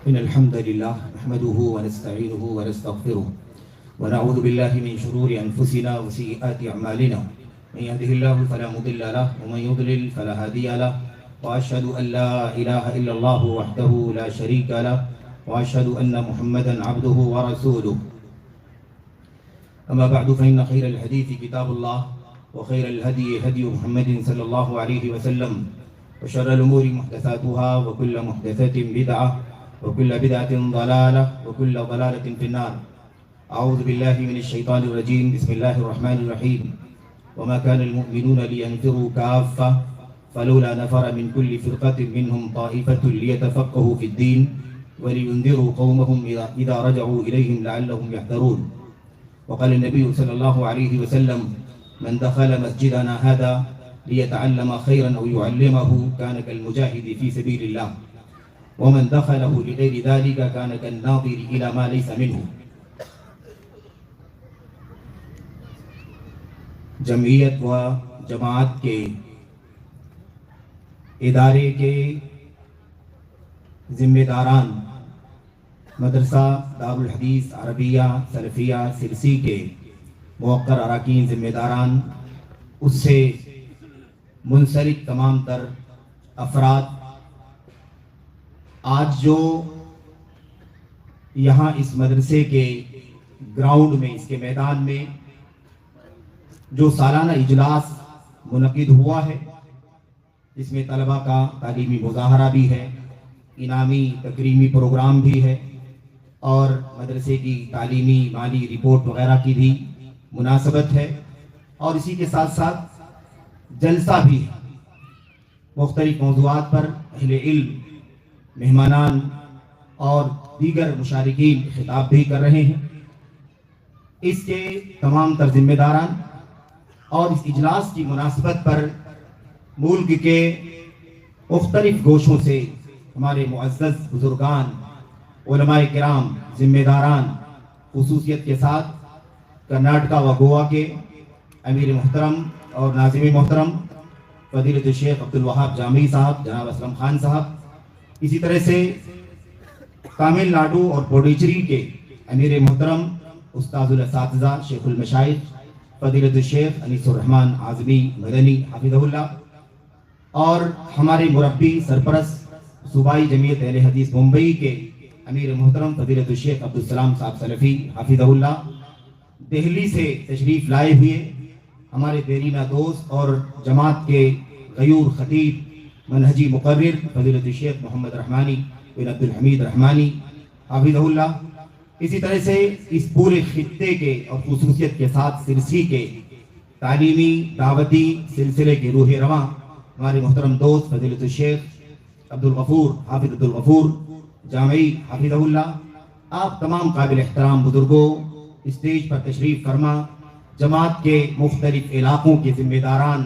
إن الحمد لله نحمده ونستعينه ونستغفره ونعوذ بالله من شرور أنفسنا وسيئات أعمالنا. من يهده الله فلا مضل له ومن يضلل فلا هادي له، وأشهد أن لا إله إلا الله وحده لا شريك له، وأشهد أن محمدا عبده ورسوله. أما بعد فإن خير الحديث كتاب الله، وخير الهدي هدي محمد صلى الله عليه وسلم، وشر الأمور محدثاتها، وكل محدثة بدعة، وكل بدعة ضلالة، وكل ضلالة في النار. أعوذ بالله من الشيطان الرجيم. بسم الله الرحمن الرحيم. وما كان المؤمنون لينفروا كافة فلولا نفر من كل فرقة منهم طائفة ليتفقهوا في الدين ولينذروا قومهم إذا رجعوا إليهم لعلهم يحذرون. وقال النبي صلى الله عليه وسلم: من دخل مسجدنا هذا ليتعلم خيرا أو يعلمه كان كالمجاهد في سبيل الله، ومن دخله لغير ذلك كان كالناظر إلى ما ليس منه. جمعیت و جماعت کے ادارے کے ذمہ داران، مدرسہ دارالحدیث عربیہ سلفیہ سرسی کے موقر اراکین ذمہ داران، اس سے منسلک تمام تر افراد، آج جو یہاں اس مدرسے کے گراؤنڈ میں، اس کے میدان میں جو سالانہ اجلاس منعقد ہوا ہے، اس میں طلبہ کا تعلیمی مظاہرہ بھی ہے، انعامی تکریمی پروگرام بھی ہے، اور مدرسے کی تعلیمی مالی رپورٹ وغیرہ کی بھی مناسبت ہے، اور اسی کے ساتھ ساتھ جلسہ بھی ہے۔ مختلف موضوعات پر اہل علم، مہمانان اور دیگر مشارکین خطاب بھی کر رہے ہیں۔ اس کے تمام تر ذمہ داران اور اس اجلاس کی مناسبت پر ملک کے مختلف گوشوں سے ہمارے معزز بزرگان، علماء کرام، ذمہ داران، خصوصیت کے ساتھ کرناٹکا و گوا کے امیر محترم اور ناظم محترم فضیلت الشیخ عبدالوہاب جامعی صاحب، جناب اسلم خان صاحب، اسی طرح سے تامل ناڈو اور پوڈیچری کے امیر محترم استاذ الاساتذہ شیخ المشائخ فضیلت الشیخ انیس الرحمن اعظمی مدنی حفظہ اللہ، اور ہمارے مربی سرپرست صوبائی جمعیت اہل حدیث ممبئی کے امیر محترم فضیلت الشیخ عبدالسلام صاحب سلفی حفظہ اللہ، دہلی سے تشریف لائے ہوئے ہمارے دیرینہ دوست اور جماعت کے غیور خطیب منہجی مقرر فضیلت الشیخ محمد رحمانی بن عبدالحمید رحمانی حفظہ اللہ، اسی طرح سے اس پورے خطے کے اور خصوصیت کے ساتھ سرسی کے تعلیمی دعوتی سلسلے کے روح رواں ہمارے محترم دوست فضیلت الشیخ عبدالغفور حافظ عبدالغفور جامعی حفظہ اللہ، آپ تمام قابل احترام بزرگوں، اسٹیج پر تشریف فرما جماعت کے مختلف علاقوں کے ذمہ داران،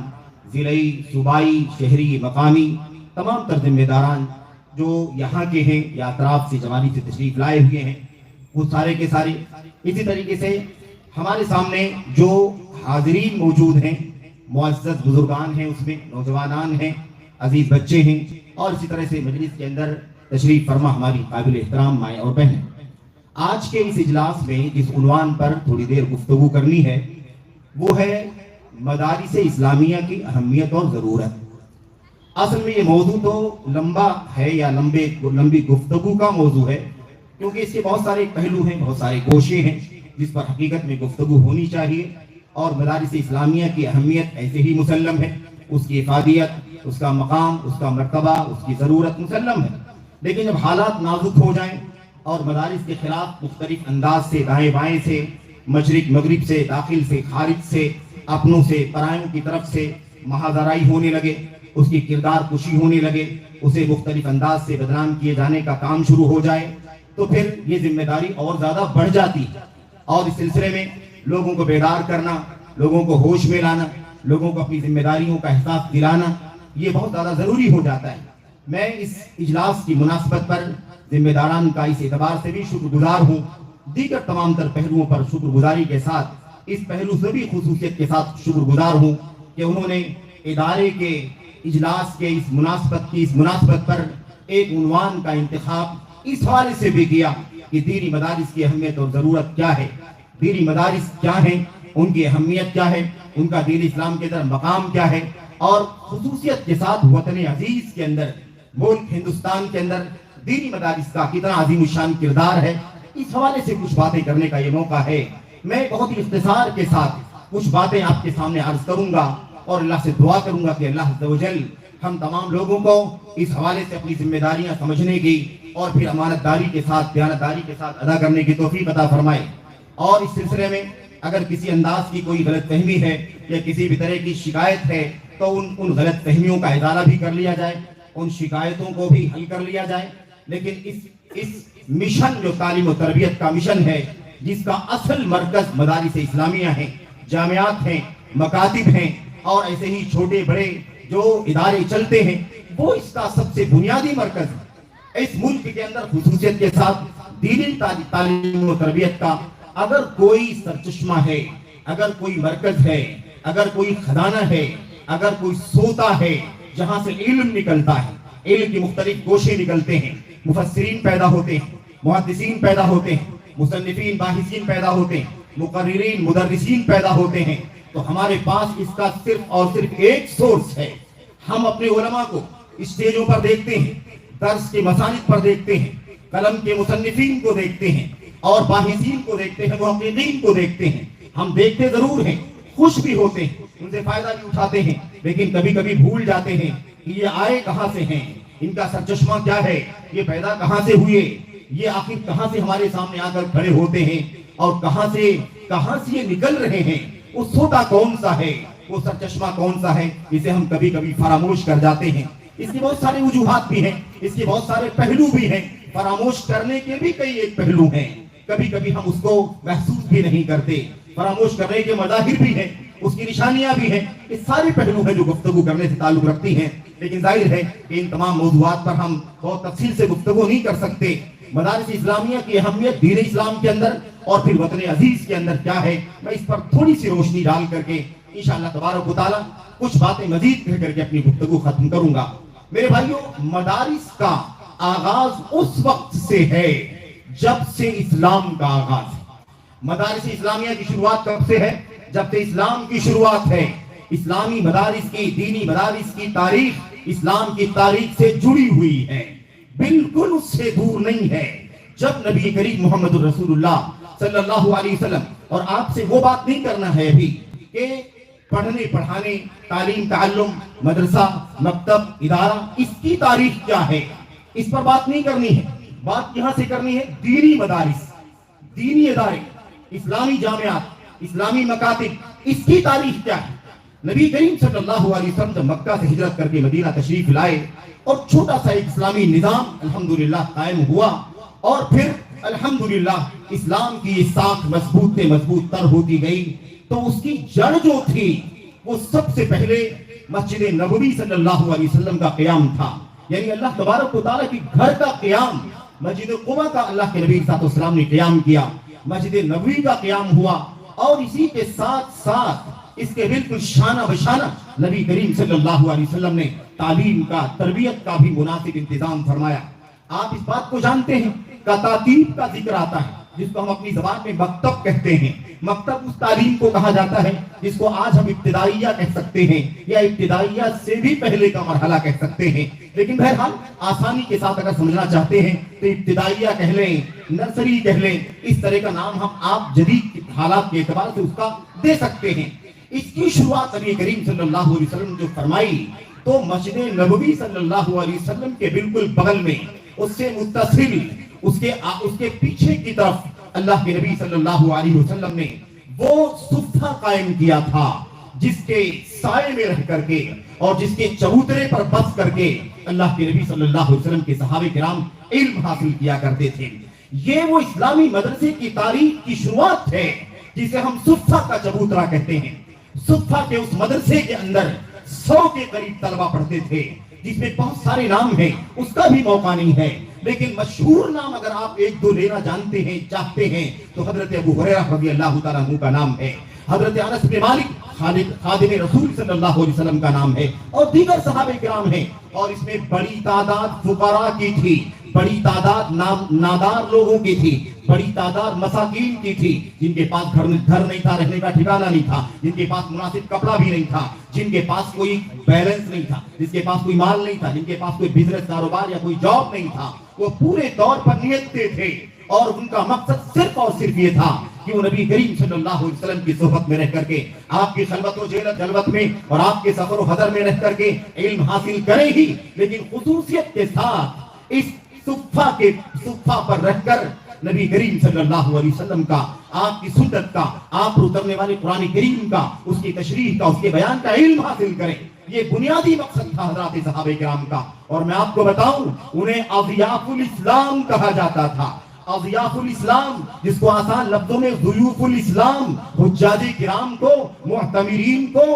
ضلعی، صوبائی، شہری، مقامی تمام تر ذمہ داران جو یہاں کے ہیں یا اطراف سے جوانی سے تشریف لائے ہوئے ہیں، وہ سارے کے سارے، اسی طریقے سے ہمارے سامنے جو حاضرین موجود ہیں، معزز بزرگان ہیں، اس میں نوجوانان ہیں، عزیز بچے ہیں، اور اسی طرح سے مجلس کے اندر تشریف فرما ہماری قابل احترام مائیں اور بہنیں۔ آج کے اس اجلاس میں جس عنوان پر تھوڑی دیر گفتگو کرنی ہے وہ ہے مدارس اسلامیہ کی اہمیت اور ضرورت۔ اصل میں یہ موضوع تو لمبا ہے یا لمبی گفتگو کا موضوع ہے، کیونکہ اس کے بہت سارے پہلو ہیں، بہت سارے گوشے ہیں جس پر حقیقت میں گفتگو ہونی چاہیے، اور مدارس اسلامیہ کی اہمیت ایسے ہی مسلم ہے، اس کی افادیت، اس کا مقام، اس کا مرتبہ، اس کی ضرورت مسلم ہے۔ لیکن جب حالات نازک ہو جائیں اور مدارس کے خلاف مختلف انداز سے، دائیں بائیں سے، مشرق مغرب سے، داخل سے، خارج سے، اپنوں سے، پرائیوں کی طرف سے مہادرائی ہونے لگے، اس کی کردار کشی ہونے لگے، اسے مختلف انداز سے بدنام کیے جانے کا کام شروع ہو جائے، تو پھر یہ ذمہ داری اور زیادہ بڑھ جاتی ہے، اور اس سلسلے میں لوگوں کو بیدار کرنا، لوگوں کو ہوش میں لانا، لوگوں کو اپنی ذمہ داریوں کا احساس دلانا، یہ بہت زیادہ ضروری ہو جاتا ہے۔ میں اس اجلاس کی مناسبت پر ذمہ داران کا اس اعتبار سے بھی شکر گزار ہوں، دیگر تمام تر پہلوؤں پر شکر گزاری کے ساتھ اس پہلو سے بھی خصوصیت کے ساتھ شکر گزار ہوں کہ انہوں نے ادارے کے اجلاس کے اس مناسبت پر ایک عنوان کا انتخاب اس حوالے سے بھی کیا کہ دینی مدارس کی اہمیت اور ضرورت کیا ہے، دینی مدارس کیا ہیں، ان کی اہمیت کیا ہے، ان کا دین اسلام کے اندر مقام کیا ہے، اور خصوصیت کے ساتھ وطن عزیز کے اندر، ملک ہندوستان کے اندر دینی مدارس کا کتنا عظیم الشان کردار ہے، اس حوالے سے کچھ باتیں کرنے کا یہ موقع ہے۔ میں بہت ہی اختصار کے ساتھ کچھ باتیں آپ کے سامنے عرض کروں گا اور اللہ سے دعا کروں گا کہ اللہ عز و جل ہم تمام لوگوں کو اس حوالے سے اپنی ذمہ داریاں سمجھنے کی اور پھر امانت داری کے ساتھ، دیانت داری کے ساتھ ادا کرنے کی توفیق عطا فرمائے۔ اور اس سلسلے میں اگر کسی انداز کی کوئی غلط فہمی ہے یا کسی بھی طرح کی شکایت ہے تو ان غلط فہمیوں کا ازالہ بھی کر لیا جائے، ان شکایتوں کو بھی حل کر لیا جائے۔ لیکن اس مشن جو تعلیم و تربیت کا مشن ہے، جس کا اصل مرکز مدارس اسلامیہ ہیں، جامعات ہیں، مکاتب ہیں اور ایسے ہی چھوٹے بڑے جو ادارے چلتے ہیں، وہ اس کا سب سے بنیادی مرکز ہے۔ اس ملک کے اندر خصوصیت کے ساتھ دینی تعلیم و تربیت کا اگر کوئی سرچشمہ ہے، اگر کوئی مرکز ہے، اگر کوئی خزانہ ہے، اگر کوئی سوتا ہے جہاں سے علم نکلتا ہے، علم کی مختلف گوشے نکلتے ہیں، مفسرین پیدا ہوتے ہیں، محدثین پیدا ہوتے ہیں، مصنفین باحثین پیدا ہوتے ہیں، مقررین مدرسین پیدا ہوتے ہیں، تو ہمارے پاس اس کا صرف اور صرف ایک سورس ہے۔ ہم اپنے علماء کو اسٹیجوں پر دیکھتے ہیں، درس کے مساجد پر دیکھتے ہیں، قلم کے مصنفین کو دیکھتے ہیں اور باحثین کو دیکھتے ہیں، محققین کو دیکھتے ہیں۔ ہم دیکھتے ضرور ہیں، خوش بھی ہوتے ہیں، ان سے فائدہ بھی اٹھاتے ہیں، لیکن کبھی کبھی بھول جاتے ہیں کہ یہ آئے کہاں سے ہیں، ان کا سرچشمہ کیا ہے، یہ پیدا کہاں سے ہوئے، یہ آخر کہاں سے ہمارے سامنے آ کر کھڑے ہوتے ہیں اور کہاں سے یہ نکل رہے ہیں، وہ سوتا کون سا ہے، وہ سرچشمہ کون سا ہے، اسے ہم کبھی کبھی فراموش کر جاتے ہیں۔ اس کے بہت سارے وجوہات بھی ہیں، اس کے بہت سارے پہلو بھی ہیں، فراموش کرنے کے بھی کئی ایک پہلو ہیں، کبھی کبھی ہم اس کو محسوس بھی نہیں کرتے، فراموش کرنے کے مظاہر بھی ہیں، اس کی نشانیاں بھی ہیں، یہ سارے پہلو ہیں جو گفتگو کرنے سے تعلق رکھتی ہیں۔ لیکن ظاہر ہے کہ ان تمام موضوعات پر ہم بہت تفصیل سے گفتگو نہیں کر سکتے۔ مدارس اسلامیہ کی اہمیت دین اسلام کے اندر اور پھر وطن عزیز کے اندر کیا ہے، میں اس پر تھوڑی سی روشنی ڈال کر کے انشاءاللہ تبارک و تعالی کچھ باتیں مزید کہہ کر کے اپنی گفتگو ختم کروں گا۔ میرے بھائیوں، مدارس کا آغاز اس وقت سے ہے جب سے اسلام کا آغاز ہے۔ مدارس اسلامیہ کی شروعات کب سے ہے؟ جب سے اسلام کی شروعات ہے۔ اسلامی مدارس کی، دینی مدارس کی تاریخ اسلام کی تاریخ سے جڑی ہوئی ہے، بالکل اس سے دور نہیں ہے۔ جب نبی کریم محمد رسول اللہ صلی اللہ علیہ وسلم، اور آپ سے وہ بات نہیں کرنا ہے ابھی کہ پڑھنے پڑھانے، تعلیم تعلم، مدرسہ، مکتب، ادارہ، اس کی تاریخ کیا ہے، اس پر بات نہیں کرنی ہے۔ بات یہاں سے کرنی ہے دینی مدارس، دینی ادارے، اسلامی جامعات، اسلامی مکاتب، اس کی تاریخ کیا ہے۔ نبی کریم صلی اللہ علیہ وسلم جب مکہ سے ہجرت کر کے مدینہ تشریف لائے اور چھوٹا سا ایک اسلامی نظام الحمدللہ قائم ہوا، اور پھر الحمدللہ اسلام کی یہ ساکھ مضبوط سے مضبوط تر ہوتی گئی، تو اس کی جڑ جو تھی وہ سب سے پہلے مسجد نبوی صلی اللہ علیہ وسلم کا قیام تھا، یعنی اللہ تبارک و تعالیٰ کی گھر کا قیام، مسجد قباء کا اللہ کے نبی صلی اللہ علیہ وسلم نے قیام کیا، مسجد نبوی کا قیام ہوا، اور اسی کے ساتھ ساتھ اس کے بالکل شانہ بشانہ نبی کریم صلی اللہ علیہ وسلم نے تعلیم کا، تربیت کا بھی مناسب انتظام فرمایا۔ آپ اس بات کو جانتے ہیں، کتاتیب کا ذکر آتا ہے جس کو ہم اپنی زبان میں مکتب کہتے ہیں۔ مکتب اس تعلیم کو کہا جاتا ہے جس کو آج ہم ابتدائیہ کہہ سکتے ہیں، یا ابتدائیہ سے بھی پہلے کا مرحلہ کہہ سکتے ہیں، لیکن بہرحال آسانی کے ساتھ اگر سمجھنا چاہتے ہیں تو ابتدائیہ کہہ لیں، نرسری کہہ لیں، اس طرح کا نام ہم آپ جدید حالات کے اعتبار سے اس کا دے سکتے ہیں۔ اس کی شروعات نبی کریم صلی اللہ علیہ وسلم جو فرمائی تو مسجد نبوی صلی اللہ علیہ وسلم کے بالکل بغل میں، اس سے متصل، اس کے پیچھے کی طرف اللہ کے نبی صلی اللہ علیہ وسلم نے وہ صفہ قائم کیا تھا جس کے سائے میں رہ کر کے اور جس کے چبوترے پر بس کر کے اللہ کے نبی صلی اللہ علیہ وسلم کے صحابہ کرام علم حاصل کیا کرتے تھے۔ یہ وہ اسلامی مدرسے کی تاریخ کی شروعات ہے جسے ہم صفہ کا چبوترا کہتے ہیں۔ صفہ کے اس مدرسے کے اندر 100 کے قریب طلبہ پڑھتے تھے، جس میں بہت سارے نام ہیں، اس کا بھی موقع نہیں ہے، لیکن مشہور نام اگر آپ ایک دو لینا جانتے ہیں، چاہتے ہیں، تو حضرت ابو ہریرہ رضی اللہ تعالیٰ عنہ کا نام ہے، حضرت انس بن مالک خادم رسول صلی اللہ علیہ وسلم کا نام ہے، اور دیگر صحابہ کرام ہیں، اور اس میں بڑی تعداد فقراء کی تھی، بڑی تعداد نادار لوگوں کی تھی، بڑی تعداد مساکین کی تھی، جن کے پاس گھر نہیں تھا، رہنے کا ٹھکانہ نہیں تھا، جن کے پاس مناسب کپڑا بھی نہیں تھا، جن کے پاس کوئی بیلنس نہیں تھا، جس کے پاس کوئی مال نہیں تھا، جن کے پاس کوئی بزنس کاروبار یا کوئی جاب نہیں تھا، وہ پورے طور پر نیتتے تھے اور ان کا مقصد صرف اور صرف یہ تھا کہ وہ نبی کریم صلی اللہ علیہ وسلم کی صحبت میں رہ کر کے آپ کی خلوت و جلوت میں اور آپ کے سفر و حضر میں رہ کر کے علم حاصل کریں ہی، لیکن خصوصیت کے ساتھ اس صفہ پر رہ کر نبی کریم صلی اللہ علیہ وسلم کا، آپ کی سنت کا، آپ پر اترنے والے قرآن کریم کا، اس کی تشریح کا، اس کے بیان کا علم حاصل کریں۔ یہ بنیادی مقصد تھا حضرات صحابہ کرام کا۔ اور میں آپ کو بتاؤں، انہیں اضیاف الاسلام کہا جاتا تھا۔ اضیاف الاسلام، جس کو آسان لفظوں میں ضیوف الاسلام، حجاج کرام کو، معتمرین کو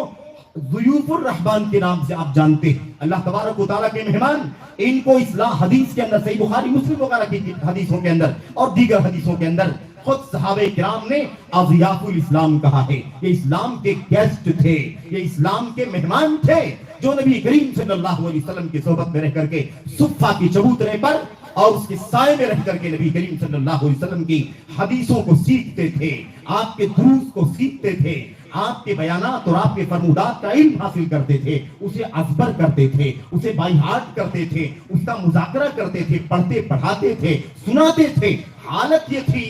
ضیوف الرحمن کے نام سے آپ جانتے ہیں، اللہ تبارک و تعالیٰ کے مہمان۔ ان کو حدیث کے اندر، صحیح بخاری مسلم وغیرہ کی حدیثوں کے اندر اور دیگر حدیثوں کے اندر خود صحابہ کرام نے اضیاف الاسلام کہا ہے۔ یہ اسلام کے گیسٹ تھے، یہ اسلام کے مہمان تھے، جو نبی کریم صلی اللہ علیہ وسلم کی صحبت میں رہ کر کے صفہ کی چبوترے پر اور اس کے سائے میں رہ کر کے نبی کریم صلی اللہ علیہ وسلم کی حدیثوں کو سیکھتے تھے، آپ کے دروس کو سیکھتے تھے، آپ کے بیانات اور آپ کے فرمودات کا علم حاصل کرتے تھے، اسے ازبر کرتے تھے، اسے بائی ہارٹ کرتے تھے، اس کا مذاکرہ کرتے تھے، پڑھتے پڑھاتے تھے، سناتے تھے۔ حالت یہ تھی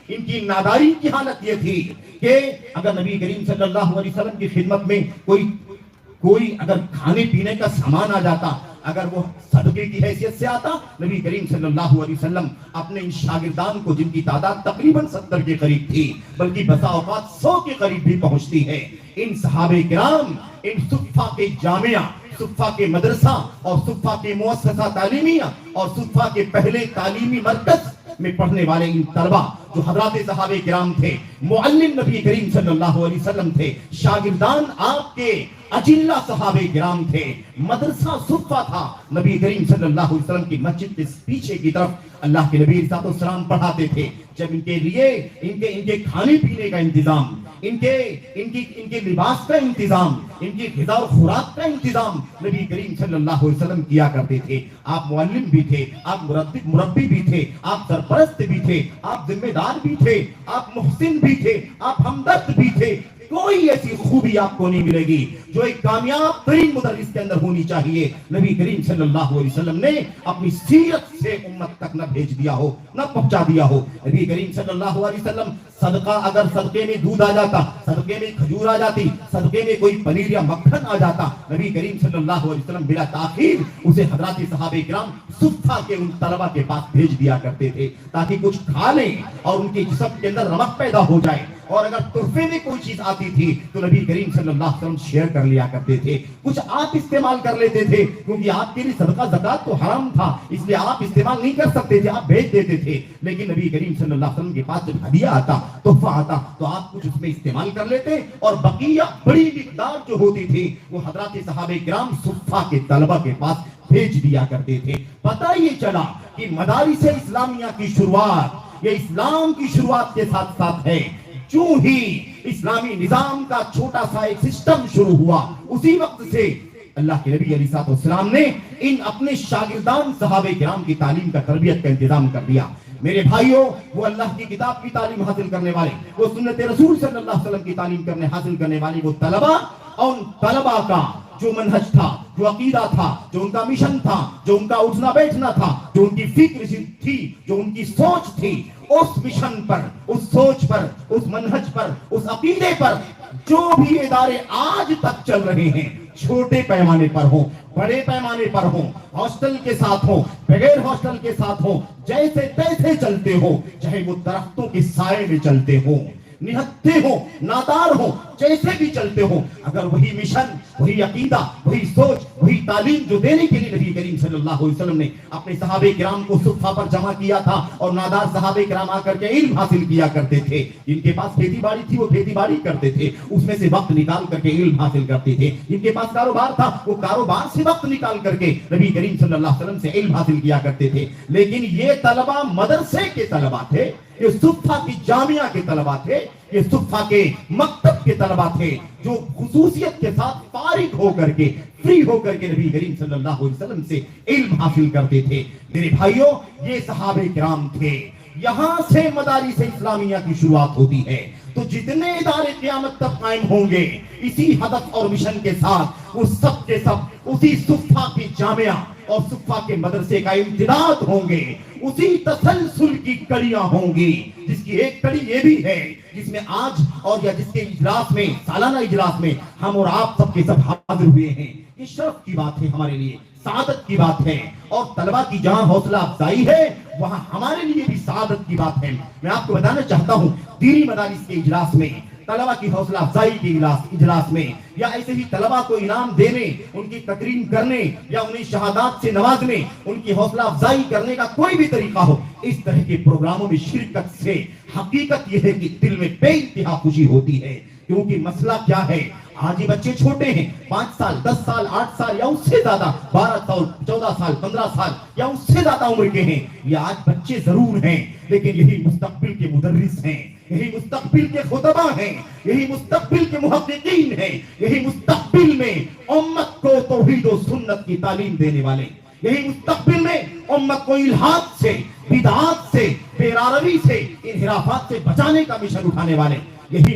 ان کی ناداری کی حالت یہ تھی کہ اگر نبی کریم صلی اللہ علیہ وسلم کی خدمت میں کوئی اگر کھانے پینے کا سامان آ جاتا، اگر وہ صدقے کی حیثیت سے آتا، نبی کریم صلی اللہ علیہ وسلم اپنے ان شاگردان کو، جن کی تعداد تقریباً 70 کے قریب تھی، بلکہ بسا اوقات 100 کے قریب بھی پہنچتی ہے، ان صحابہ کرام، ان صفہ کے جامعہ، صفہ کے مدرسہ اور صفہ کے مؤسسہ تعلیمیہ اور صفہ کے پہلے تعلیمی مرکز میں پڑھنے والے ان طلبہ جو حضرات صحابہ کرام تھے، معلم نبی کریم صلی اللہ علیہ وسلم تھے، شاگردان آپ کے اجلہ صحابہ کرام تھے، مدرسہ صفہ تھا۔ نبی کریم صلی اللہ علیہ وسلم کی مسجد کے پیچھے کی طرف اللہ کے نبی علیہ السلام پڑھاتے تھے۔ جب ان کے لیے ان کے کھانے پینے کا انتظام، ان کے لباس کا انتظام، ان کی غذا و خوراک کا انتظام نبی کریم صلی اللہ علیہ وسلم کیا کرتے تھے۔ آپ معلم بھی تھے، آپ مربی بھی تھے، آپ سرپرست بھی تھے، آپ ذمہ دار بھی تھے، آپ محسن بھی تھے، آپ ہمدرد بھی تھے۔ کوئی ایسی خوبی آپ کو نہیں ملے گی جو ایک کامیاب ترین مدرس کے اندر ہونی چاہیے، نبی کریم صلی اللہ علیہ وسلم نے اپنی سیرت سے امت تک نہ بھیج دیا ہو، نہ پہنچا دیا ہو۔ نبی کریم صلی اللہ علیہ وسلم اگر صدقے میں دودھ آ جاتا، صدقے میں کھجور آ جاتی، صدقے میں کوئی پنیر یا مکھن آ جاتا، نبی کریم صلی اللہ علیہ وسلم بلا تاخیر اسے حضرات صحابہ کرام صفہ کے ان طلبہ کے پاس بھیج دیا کرتے تھے، تاکہ کچھ کھا لیں اور ان کے جسم کے اندر رمق پیدا ہو جائے۔ اور اگر تحفے میں کوئی چیز آتی تھی تو نبی کریم صلی اللہ علیہ وسلم شیئر کر لیا کرتے تھے، کچھ آپ استعمال کر لیتے تھے، کیونکہ آپ کے لیے صدقہ زکات تو حرام تھا، اس لیے آپ استعمال نہیں کر سکتے تھے، آپ بھیج دیتے تھے۔ لیکن نبی کریم صلی اللہ علیہ وسلم کے پاس جب ہدیہ آتا، تحفہ آتا، تو آپ کچھ اس میں استعمال کر لیتے، اور بقیہ بڑی مقدار جو ہوتی تھی وہ حضرات صحابہ کرام صفہ کے طلبہ کے پاس بھیج دیا کرتے تھے۔ پتہ یہ چلا کہ مدارس اسلامیہ کی شروعات یہ اسلام کی شروعات کے ساتھ ساتھ ہے۔ جو ہی اسلامی نظام کا چھوٹا سا ایک سسٹم شروع ہوا، اسی وقت سے اللہ کے نبی علیہ السلام نے ان اپنے شاگردان صحابہ کرام کی تعلیم کا، تربیت کا انتظام کر دیا۔ میرے بھائیوں، وہ اللہ کی کتاب کی تعلیم حاصل کرنے والے، وہ سنت رسول صلی اللہ علیہ وسلم کی تعلیم حاصل کرنے والے وہ طلبہ، اور ان طلبہ کا جو منہج تھا، جو عقیدہ تھا، جو ان کا مشن تھا، جو ان کا اٹھنا بیٹھنا تھا، جو ان کی فکر تھی، جو ان کی سوچ تھی، اس مشن پر، اس سوچ پر، اس منہج پر، اس عقیدے پر جو بھی ادارے آج تک چل رہے ہیں، چھوٹے پیمانے پر ہوں، بڑے پیمانے پر ہوں، ہاسٹل کے ساتھ ہوں، بغیر ہاسٹل کے ساتھ ہوں، جیسے تیسے چلتے ہوں، چاہے وہ درختوں کے سائے میں چلتے ہوں، نہتے ہوں، نادار ہوں، جیسے بھی چلتے ہوں، اگر وہی مشن، وہی عقیدہ، وہی سوچ، وہی تعلیم جو دینے کے لیے نبی کریم صلی اللہ علیہ وسلم نے اپنے صحابہ کرام کو صفہ پر جمع کیا تھا، اور نادار صحابہ کرام آ کر کے علم حاصل کیا کرتے تھے، جن کے پاس کھیتی باڑی تھی وہ کھیتی باڑی کرتے تھے، اس میں سے وقت نکال کر کے علم حاصل کرتے تھے، جن کے پاس کاروبار تھا وہ کاروبار سے وقت نکال کر کے نبی کریم صلی اللہ علیہ وسلم سے علم حاصل کیا کرتے تھے۔ لیکن یہ طلبہ مدرسے کے طلبہ تھے، یہ صفہ کی جامعہ کے طلبہ تھے، یہ صفہ کے مکتب کے طلبہ تھے جو خصوصیت کے ساتھ فارغ ہو کر کے فری ہو کر کے نبی کریم صلی اللہ علیہ وسلم سے علم حاصل کرتے تھے۔ میرے بھائیوں، یہ صحابہ کرام تھے۔ یہاں سے مدارس اسلامیہ کی شروعات ہوتی ہے، تو جتنے ادارے قیامت تک قائم ہوں گے اسی ہدف اور مشن کے ساتھ، وہ سب کے سب اسی صفہ کی جامعہ اور صفہ کے مدرسے کا امتداد ہوں گے، اسی تسلسل کی کڑیاں ہوں گی، جس کی ایک کڑی یہ بھی ہے جس میں آج اور یا جس کے اجلاس میں، سالانہ اجلاس میں ہم اور آپ سب کے سب حاضر ہوئے ہیں۔ یہ شرف کی بات ہے ہمارے لیے، سعادت کی بات ہے، اور طلبہ کی جہاں حوصلہ افزائی ہے وہاں ہمارے لیے بھی سعادت کی بات ہے۔ میں آپ کو بتانا چاہتا ہوں، دینی مدارس کے اجلاس میں، طلبہ کی حوصلہ افزائی کے اجلاس میں، یا ایسے ہی طلبہ کو انعام دینے، ان کی تکریم کرنے، یا انہیں شہادات سے نوازنے، ان کی حوصلہ افزائی کرنے کا کوئی بھی طریقہ ہو، اس طرح کے پروگراموں میں شرکت سے حقیقت یہ ہے کہ دل میں بے انتہا خوشی ہوتی ہے۔ کیونکہ مسئلہ کیا ہے، آج یہ بچے چھوٹے ہیں، 5 سال 10 سال 8 سال یا اس سے زیادہ، 12 سال 14 سال 15 سال یا اس سے زیادہ عمر کے ہیں، یہ آج بچے ضرور ہیں، لیکن یہی مستقبل کے مدرس ہیں، یہی مستقبل کے خطبہ ہیں، یہی مستقبل کے محققین ہیں، یہی مستقبل میں امت کو توحید و سنت کی تعلیم دینے والے، یہی مستقبل میں امت کو الحاد سے، بدعات سے، پیراروی سے، انحرافات سے بچانے کا مشن اٹھانے والے، یہی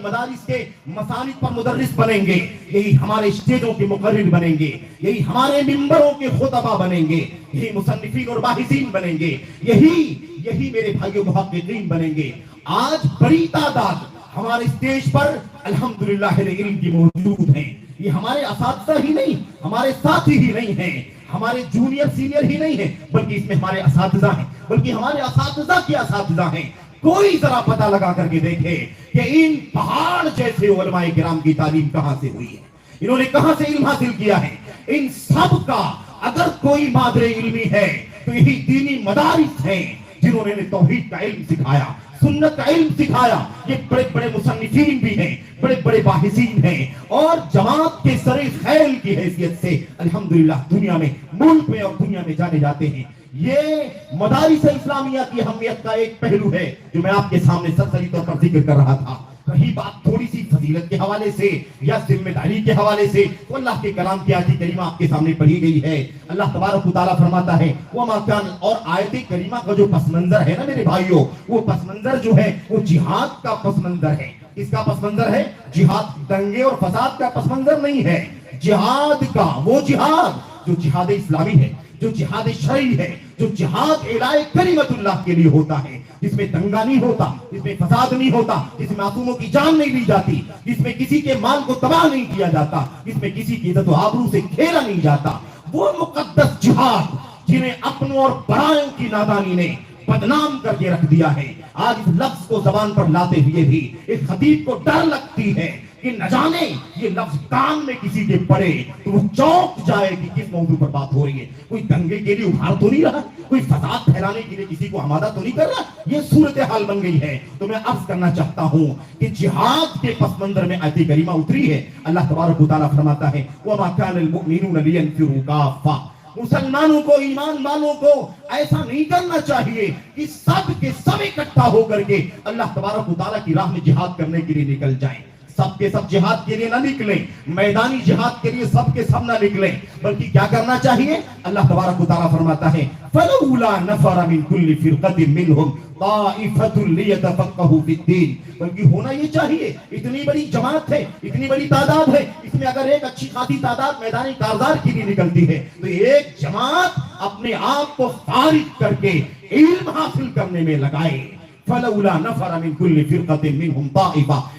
مدارس کے مساجد پر مدرس بنیں گے، یہی ہمارے اسٹیجوں کے مقرر بنیں گے، یہی ہمارے ممبروں کے خطبہ بنیں گے، یہی مصنفین اور باحثین بنیں گے، یہی میرے بھائیوں محققین بنیں گے۔ آج بڑی تعداد ہمارے اسٹیج پر الحمدللہ اہل علم کی موجود ہیں۔ یہ ہمارے اساتذہ ہی نہیں، ہمارے ساتھی ہی نہیں ہیں، ہمارے جونیئر سینئر ہی نہیں ہیں، بلکہ اس میں ہمارے اساتذہ ہیں، بلکہ ہمارے اساتذہ کے اساتذہ ہیں۔ کوئی ذرا پتہ لگا کر کے دیکھے کہ ان پہاڑ جیسے علماء کرام کی تعلیم کہاں سے ہوئی ہے، انہوں نے کہاں سے علم حاصل کیا ہے۔ ان سب کا اگر کوئی مادر علمی ہے تو یہی دینی مدارس ہیں جنہوں نے توحید کا علم سکھایا، سنت کا علم سکھایا۔ یہ بڑے بڑے مصنفین بھی ہیں، بڑے بڑے باحثین ہیں، اور جماعت کے سر خیل کی حیثیت سے الحمدللہ دنیا میں، ملک میں اور دنیا میں جانے جاتے ہیں۔ یہ مدارس اسلامیہ کی اہمیت کا ایک پہلو ہے جو میں آپ کے سامنے سرسری طور پر ذکر کر رہا تھا۔ رہی بات تھوڑی سی فضیلت کے حوالے سے یا ذمہ داری کے حوالے سے، تو اللہ کے کلام کی آیت کریمہ آپ کے سامنے پڑھی گئی ہے۔ اللہ تبارک و تعالیٰ فرماتا ہے وَمَا كَانَ، اور آیت کریمہ کا جو پس منظر ہے نا میرے بھائیوں، وہ پس منظر جو ہے وہ جہاد کا پس منظر ہے۔ اس کا پس منظر ہے جہاد، دنگے اور فساد کا پس منظر نہیں ہے، جہاد کا، وہ جہاد جو جہاد اسلامی ہے، جو جہاد شرعی ہے، جو جہاد اعلاء کلمت اللہ کے لیے ہوتا ہے، جس میں دنگا نہیں ہوتا، جس میں فساد نہیں ہوتا، جس میں معصوموں کی جان نہیں لی جاتی، جس میں کسی کے مال کو تباہ نہیں کیا جاتا، جس میں کسی کی عزت و آبرو سے کھیلا نہیں جاتا، وہ مقدس جہاد جنہیں اپنوں اور پرائیوں کی نادانی نے بدنام کر کے رکھ دیا ہے۔ آج اس لفظ کو زبان پر لاتے ہوئے بھی ایک خطیب کو ڈر لگتی ہے کہ نہ جانے یہ لفظ کان میں کسی کے پڑے تو وہ چونک جائے کہ کس موضوع پر بات ہو رہی ہے۔ کوئی دنگے کے لیے ابھار تو نہیں رہا، کوئی فساد پھیلانے کے لیے کسی کو آمادہ تو نہیں کر رہا۔ یہ صورتحال بن گئی ہے۔ تو میں عرض کرنا چاہتا ہوں کہ جہاد کے پس منظر میں آیت کریمہ اتری ہے۔ اللہ تبارک و تعالیٰ فرماتا ہے وَمَا كَانَ الْمُؤْمِنُونَ لِيَنْفِرُوا كَافَّةً، مسلمانوں کو، ایمان والوں کو ایسا نہیں کرنا چاہیے کہ سب کے سب اکٹھا ہو کر کے اللہ تبارک و تعالیٰ کی راہ میں جہاد کرنے کے لیے نکل جائیں۔ سب کے سب جہاد کے لیے نہ نکلیں، میدانی جہاد کے لیے سب کے سب نہ نکلیں، بلکہ کیا کرنا چاہیے؟ اللہ تبارک و تعالیٰ فرماتا ہے فَلَوْلَا نَفَرَ مِن كُلِّ فِرْقَةٍ مِّنْهُمْ طَائِفَةٌ لِيَتَفَقَّهُوا فِي الدِّينِ، بلکہ ہونا یہ چاہیے، اتنی بڑی جماعت ہے، اتنی بڑی تعداد ہے، اس میں اگر ایک اچھی خاصی تعداد میدانی کارزار کی بھی نکلتی ہے تو ایک جماعت اپنے آپ کو فارغ کر کے علم حاصل کرنے میں لگائے۔ فَلَوْلَا نَفَرَ مِن كُلِّ فِرْقَةٍ مِّنْهُمْ طَائِفَةٌ،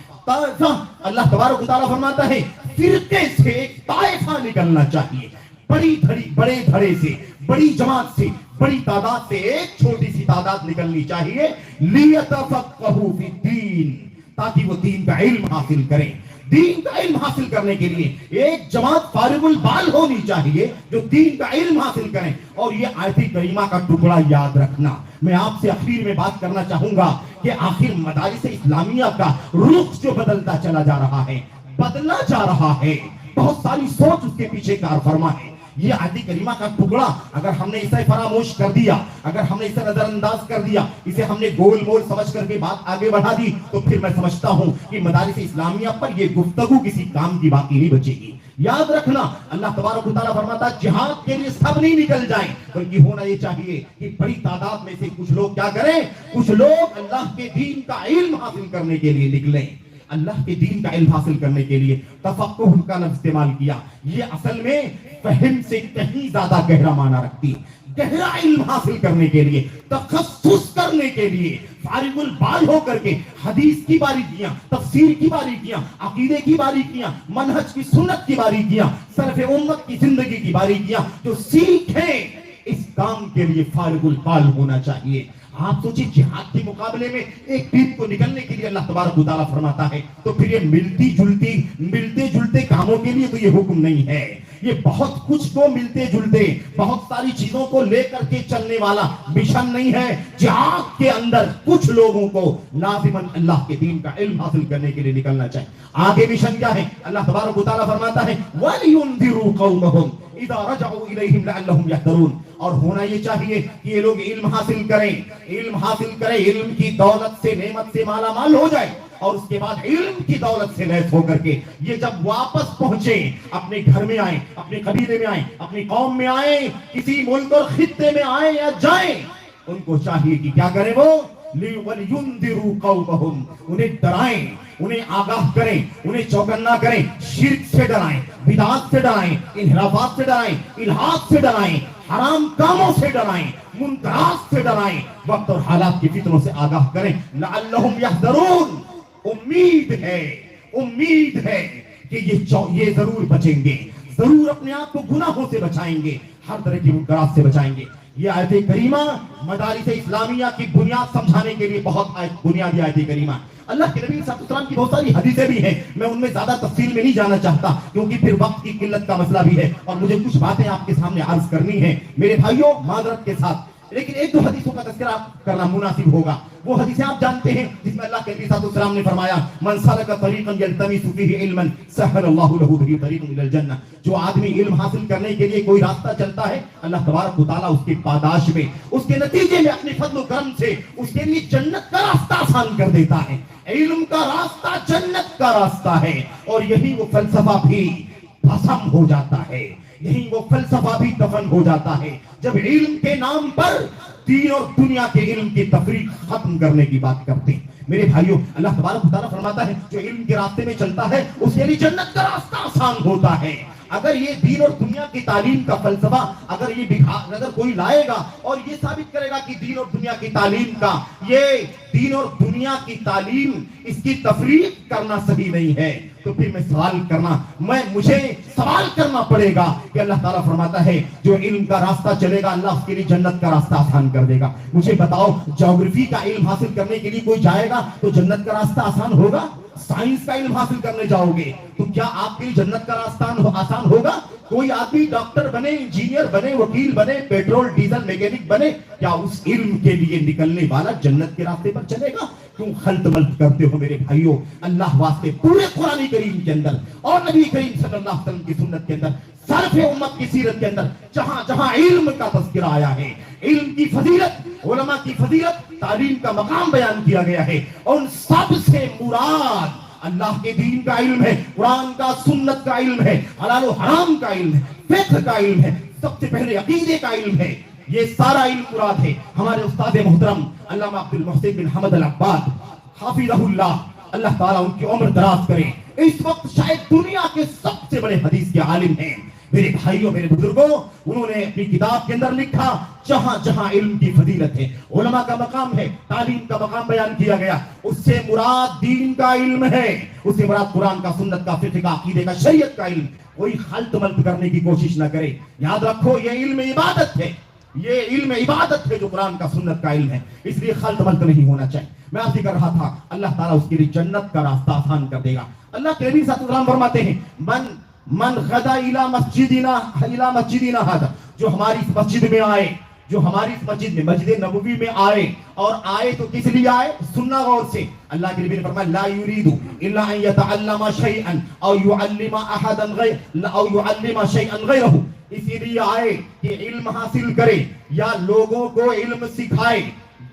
اللہ تبارک و تعالیٰ فرماتا ہے فرقے سے ایک طائفہ نکلنا چاہیے، بڑے دھڑے سے، بڑی جماعت سے، بڑی تعداد سے ایک چھوٹی سی تعداد نکلنی چاہیے، لیتفقہوا فی الدین، تاکہ وہ دین کا علم حاصل کریں۔ دین کا علم حاصل کرنے کے لیے ایک جماعت فارغ البال ہونی چاہیے جو دین کا علم حاصل کریں۔ اور یہ آیت کریمہ کا ٹکڑا یاد رکھنا، میں آپ سے آخر میں بات کرنا چاہوں گا کہ آخر مدارس اسلامیہ کا رخ جو بدلتا چلا جا رہا ہے، بدلا جا رہا ہے، بہت ساری سوچ اس کے پیچھے کار فرما ہے۔ یہ آیت کریمہ کا ٹکڑا اگر ہم نے اسے فراموش کر دیا، اگر ہم نے اسے نظر انداز کر دیا، اسے ہم نے گول مول سمجھ کر کے بات آگے بڑھا دی، تو پھر میں سمجھتا ہوں کہ مدارس اسلامیہ پر یہ گفتگو کسی کام کی باقی نہیں بچے گی۔ یاد رکھنا اللہ تبارک و تعالیٰ فرماتا ہے جہاد کے لیے سب نہیں نکل جائیں، بلکہ ہونا یہ چاہیے کہ بڑی تعداد میں سے کچھ لوگ کیا کریں، کچھ لوگ اللہ کے دین کا علم حاصل کرنے کے لیے نکلیں۔ اللہ کے دین کا علم حاصل کرنے کے لیے تفقہ کا لفظ استعمال کیا، یہ اصل میں فہم سے کہیں زیادہ گہرا معنی رکھتی ہے۔ گہرا علم حاصل کرنے کے لیے، تخصص کرنے کے لیے، فارغ البال ہو کر کے حدیث کی باریکیاں، تفسیر کی باریکیاں، عقیدے کی باریکیاں، منہج کی سنت کی باریکیاں، سلف امت کی زندگی کی باریکیاں جو سیکھیں، اس کام کے لیے فارغ البال ہونا چاہیے۔ آپ سوچیں جہاد کے مقابلے میں ایک دین کو نکلنے کے لیے اللہ تبارک و تعالیٰ فرماتا ہے، تو پھر یہ ملتے جلتے کاموں کے لیے تو یہ حکم نہیں ہے، یہ بہت کچھ کو ملتے جلتے بہت ساری چیزوں کو لے کر کے چلنے والا مشن نہیں ہے۔ جہاد کے اندر کچھ لوگوں کو لازماً اللہ کے دین کا علم حاصل کرنے کے لیے نکلنا چاہیے۔ آگے مشن کیا ہے؟ اللہ تبارک و تعالیٰ فرماتا ہے وَلِيُنذِرُوا قَوْمَهُمْ اِذَا رَجَعُوا إِلَيْهِمْ لَعَلَّهُمْ يَحْذَرُونَ۔ اور ہونا یہ چاہیے کہ یہ لوگ علم حاصل کریں، علم کی دولت سے، نعمت سے مالا مال ہو جائے، اور اس کے بعد علم کی دولت سے لیس ہو کر کے یہ جب واپس پہنچے، اپنے گھر میں آئیں، اپنے قبیلے میں آئیں، اپنی قوم میں آئیں، کسی ملک اور خطے میں آئیں یا جائیں، ان کو چاہیے کہ کیا کریں، وہ وَلْيُنذِرُوا قَوْمَهُمْ، انہیں ڈرائیں، انہیں آگاہ کریں، انہیں چوکنا کریں، شرک سے ڈرائیں، بدعات سے ڈرائیں، انحرافات سے ڈرائیں، الحاد سے ڈرائیں، حرام کاموں سے ڈرائیں، منکرات سے ڈرائیں، وقت اور حالات کی فتنوں سے آگاہ کریں۔ لعلہم یحذرون، امید ہے کہ یہ ضرور بچیں گے، ضرور اپنے آپ کو گناہوں سے بچائیں گے، ہر طرح کی منکرات سے بچائیں گے۔ یہ آیت کریمہ مدارس اسلامیہ کی بنیاد سمجھانے کے لیے بہت بنیادی آیت کریمہ۔ اللہ کے نبی صلی اللہ علیہ وسلم کی بہت ساری حدیثیں بھی ہیں، میں ان میں زیادہ تفصیل میں نہیں جانا چاہتا کیونکہ پھر وقت کی قلت کا مسئلہ بھی ہے اور مجھے کچھ باتیں آپ کے سامنے عرض کرنی ہیں میرے بھائیوں، معذرت کے ساتھ، لیکن ایک دو حدیثوں کا تذکرہ کرنا مناسب ہوگا۔ وہ حدیثیں آپ جانتے ہیں جس میں اللہ کے نبی صلی اللہ علیہ وسلم نے فرمایا من سلک طریقا یلتمس فیہ علما سہل اللہ لہ بہ طریقا الی الجنہ، جو آدمی علم حاصل کرنے کے لیے کوئی راستہ چلتا ہے، اللہ تبارک و تعالیٰ اس کے پاداش میں، اس کے نتیجے میں اپنے فضل و کرم سے اس کے لیے جنت کا راستہ آسان کر دیتا ہے۔ علم کا راستہ جنت کا راستہ ہے، اور یہی وہ فلسفہ بھی بھسم ہو جاتا ہے، یہی وہ فلسفہ بھی دفن ہو جاتا ہے جب علم کے نام پر دین اور دنیا کے علم کی تفریق ختم کرنے کی بات کرتے ہیں۔ میرے بھائیوں، اللہ تبارک و تعالیٰ فرماتا ہے جو علم کے راستے میں چلتا ہے اس کے لیے جنت کا راستہ آسان ہوتا ہے۔ اگر یہ دین اور دنیا کی تعلیم کا فلسفہ اگر کوئی لائے گا اور یہ ثابت کرے گا کہ دین اور دنیا کی تعلیم کا، یہ دین اور دنیا کی تعلیم اس کی تفریق کرنا صحیح نہیں ہے، تو پھر مجھے سوال کرنا پڑے گا کہ اللہ تعالیٰ فرماتا ہے جو علم کا راستہ چلے گا اللہ اس کے لیے جنت کا راستہ آسان کر دے گا۔ مجھے بتاؤ، جیوگرافی کا علم حاصل کرنے کے لیے کوئی جائے گا تو جنت کا راستہ آسان ہوگا؟ سائنس کا علم حاصل کرنے جاؤ گے تو کیا آپ کے لیے جنت کا راستہ آسان ہوگا؟ کوئی آدمی ڈاکٹر بنے، انجینئر بنے، وکیل بنے، پیٹرول ڈیزل میکینک بنے، کیا اس علم کے لیے نکلنے والا جنت کے راستے پر چلے گا؟ کیوں خلط ملط کرتے ہو میرے بھائیوں؟ اللہ واسطے پورے قرآن کریم کے اندر اور نبی کریم صلی اللہ علیہ وسلم کی سنت کے اندر، سلف امت کی سیرت کے اندر جہاں جہاں علم کا تذکرہ آیا ہے، علم کی فضیلت، علماء کی فضیلت، تعلیم کا مقام بیان کیا گیا ہے، اور ان سب سے مراد اللہ کے دین کا علم ہے، قرآن کا، سنت کا علم ہے، حلال و حرام کا علم ہے، فقہ کا علم ہے، سب سے پہلے عقیدے کا علم ہے۔ یہ سارا علم مراد ہے۔ ہمارے استاد محترم علامہ عبد المحسن بن حمد العباد حافظہ اللہ، اللہ تعالیٰ ان کی عمر دراز کرے، اس وقت شاید دنیا کے سب سے بڑے حدیث کے عالم ہیں۔ میرے بھائیوں، میرے بزرگوں، انہوں نے اپنی کتاب کے اندر لکھا جہاں جہاں علم کی فضیلت ہے، علماء کا مقام ہے، تعلیم کا مقام بیان کیا گیا، اس سے مراد دین کا علم ہے، اس سے مراد قرآن کا، سنت کا، فقہ کا، عقیدے کا، شریعت کا علم۔ کوئی خلط ملط کرنے کی کوشش نہ کرے۔ یاد رکھو یہ علم عبادت ہے، یہ علم عبادت ہے جو قرآن کا، سنت کا علم ہے، اس لیے خلط ملط نہیں ہونا چاہیے۔ میں آپ سے کر رہا تھا اللہ تعالیٰ اس کے لیے جنت کا راستہ آسان کر دے گا۔ اللہ کے نبی صلی اللہ علیہ وسلم فرماتے ہیں من غدا الى مسجدنا هذا، جو ہماری اس مسجد میں آئے، جو ہماری اس مسجد میں، مسجد نبوی میں آئے، اور آئے تو کس لیے آئے؟ سننا غور سے۔ اللہ کے نبی نے فرمایا لا يريد الا ان يتعلم شيئا او يعلم احدا غير او يعلم شيئا غيره، اسی لیے آئے کہ علم حاصل کرے یا لوگوں کو علم سکھائے،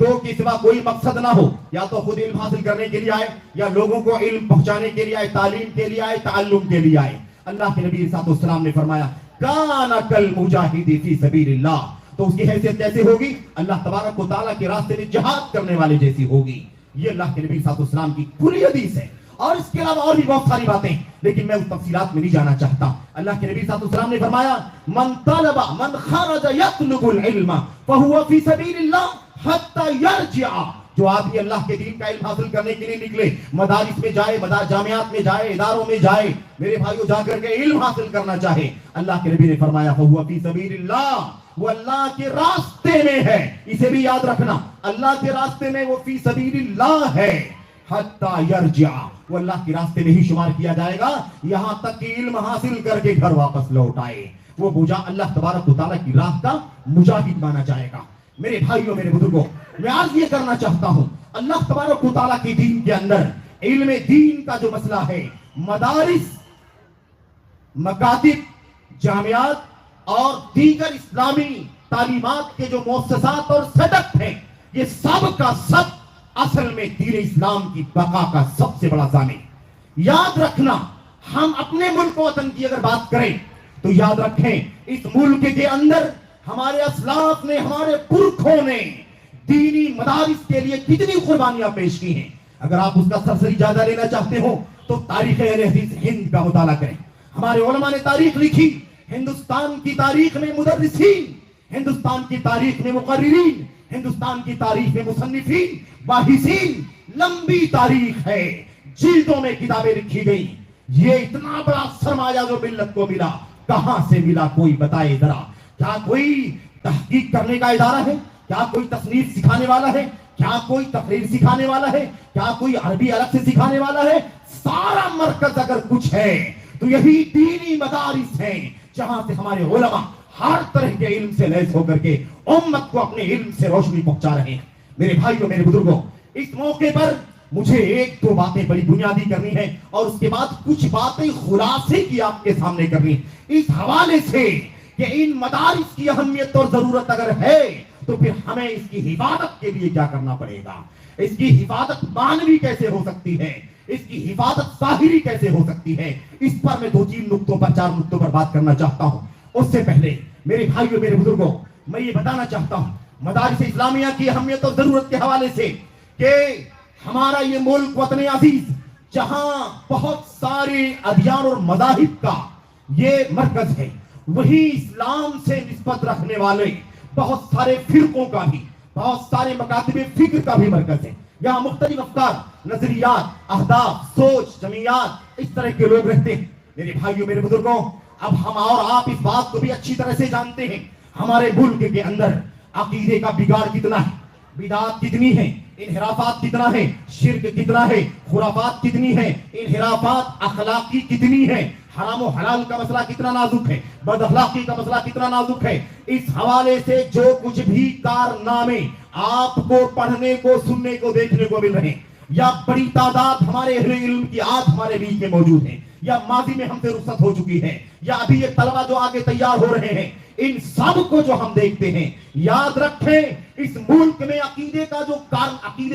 دو کے سوا کوئی مقصد نہ ہو، یا تو خود علم حاصل کرنے کے لیے آئے یا لوگوں کو علم پہنچانے کے لیے آئے، تعلیم کے لیے آئے، تعلم کے لیے آئے۔ اللہ کے نبی صلی اللہ علیہ وسلم نے فرمایا کان کالمجاہد فی سبیل اللہ، تو اس کی حیثیت کیسے ہوگی؟ اللہ تبارک و تعالیٰ کے راستے میں جہاد کرنے والے جیسی ہوگی۔ یہ اللہ کے نبی صلی اللہ علیہ وسلم کی کلی حدیث ہے، اور اس کے علاوہ اور بھی بہت ساری باتیں، لیکن میں اس تفصیلات میں نہیں جانا چاہتا۔ اللہ کے نبی صلی اللہ علیہ وسلم نے فرمایا من خرج یطلب العلم فهو فی سبیل اللہ حتی یرجع، جو آدمی اللہ کے دین کا علم حاصل کرنے کے لیے نکلے، مدارس میں جائے، جامعات میں جائے، اداروں میں جائے، میرے بھائیوں جا کر کے علم حاصل کرنا چاہے، اللہ کے نبی نے فرمایا فهو فی سبیل اللہ، وہ اللہ کے راستے میں ہے۔ اسے بھی یاد رکھنا، اللہ کے راستے میں وہ فی سبیل اللہ ہے، حتی یرجع، وہ اللہ کے راستے میں ہی شمار کیا جائے گا یہاں تک کہ علم حاصل کر کے گھر واپس لوٹ آئے، وہ اللہ تبارک و تعالیٰ کی راہ کا مجاہد مانا جائے گا۔ میرے بھائیوں، میرے بزرگوں، میں آج یہ کرنا چاہتا ہوں، اللہ تبارک و تعالیٰ کی دین کے اندر علم دین کا جو مسئلہ ہے، مدارس، مکاتب، جامعات اور دیگر اسلامی تعلیمات کے جو مؤسسات اور سیٹ اپ ہیں، یہ سب کا سب اصل میں دین اسلام کی بقا کا سب سے بڑا ضامن۔ یاد رکھنا، ہم اپنے ملک وطن کی اگر بات کریں تو یاد رکھیں اس ملک کے اندر ہمارے اسلاف نے، ہمارے پرکھوں نے دینی مدارس کے لیے کتنی قربانیاں پیش کی ہیں۔ اگر آپ اس کا سرسری جائزہ لینا چاہتے ہو تو تاریخ اہل حدیث ہند کا مطالعہ کریں۔ ہمارے علماء نے تاریخ لکھی، ہندوستان کی تاریخ میں مدرسین، ہندوستان کی تاریخ میں مقررین، ہندوستان کی تاریخ میں مصنفین، باحثین، لمبی تاریخ ہے، جلدوں میں کتابیں لکھی گئی۔ یہ اتنا بڑا سرمایہ جو ملت کو ملا، کہاں سے ملا؟ کوئی بتائے ذرا۔ کیا کوئی تحقیق کرنے کا ادارہ ہے؟ کیا کوئی تصنیف سکھانے والا ہے؟ کیا کوئی تقریر سکھانے والا ہے؟ کیا کوئی عربی الگ سے سکھانے والا ہے؟ سارا مرکز اگر کچھ ہے تو یہی دینی مدارس ہیں، جہاں سے ہمارے علماء ہر طرح کے علم سے لیس ہو کر کے امت کو اپنے علم سے روشنی پہنچا رہے ہیں۔ میرے بھائیوں، میرے بزرگوں، اس موقع پر مجھے ایک دو باتیں بڑی بنیادی کرنی ہے اور اس کے بعد کچھ باتیں خلاصے کی آپ کے سامنے کرنی ہے، اس حوالے سے کہ ان مدارس کی اہمیت اور ضرورت اگر ہے تو پھر ہمیں اس کی حفاظت کے لیے کیا کرنا پڑے گا، اس کی حفاظت معنوی کیسے ہو سکتی ہے، اس کی حفاظت ظاہری کیسے ہو سکتی ہے۔ اس پر میں دو تین نقطوں پر، چار نقطوں پر بات کرنا چاہتا ہوں۔ اس سے پہلے میرے بھائیوں، میرے بزرگوں، میں یہ بتانا چاہتا ہوں مدارس اسلامیہ کی اہمیت اور ضرورت کے حوالے سے کہ ہمارا یہ ملک وطن عزیز، جہاں بہت سارے ادیان اور مذاہب کا یہ مرکز ہے، وہی اسلام سے نسبت رکھنے والے بہت سارے فرقوں کا بھی، بہت سارے مکاتب فکر کا بھی مرکز ہے۔ یہاں مختلف افکار، نظریات، اہداف، سوچ، جمعیات، اس طرح کے لوگ رہتے ہیں۔ میرے بھائیوں، میرے بزرگوں، اب ہم اور آپ اس بات کو بھی اچھی طرح سے جانتے ہیں، ہمارے ملک کے اندر عقیدے کا بگاڑ کتنا ہے، بدعات کتنی ہیں، انحرافات کتنا ہے، شرک کتنا ہے، خرافات کتنی ہے، انحرافات اخلاقی کتنی ہے، حرام و حلال کا مسئلہ کتنا نازک ہے، بد اخلاقی کا مسئلہ کتنا نازک ہے۔ اس حوالے سے جو کچھ بھی کارنامے آپ کو پڑھنے کو، سننے کو، دیکھنے کو مل رہے ہیں، یا بڑی تعداد ہمارے اہل علم کی آج ہمارے بیچ میں موجود ہیں، یا ماضی میں ہم سے رخصت ہو چکی ہے، یا ابھی یہ طلبہ جو آگے تیار ہو رہے ہیں، ان سب کو جو ہم دیکھتے ہیں، یاد رکھیں اس ملک میں عقیدے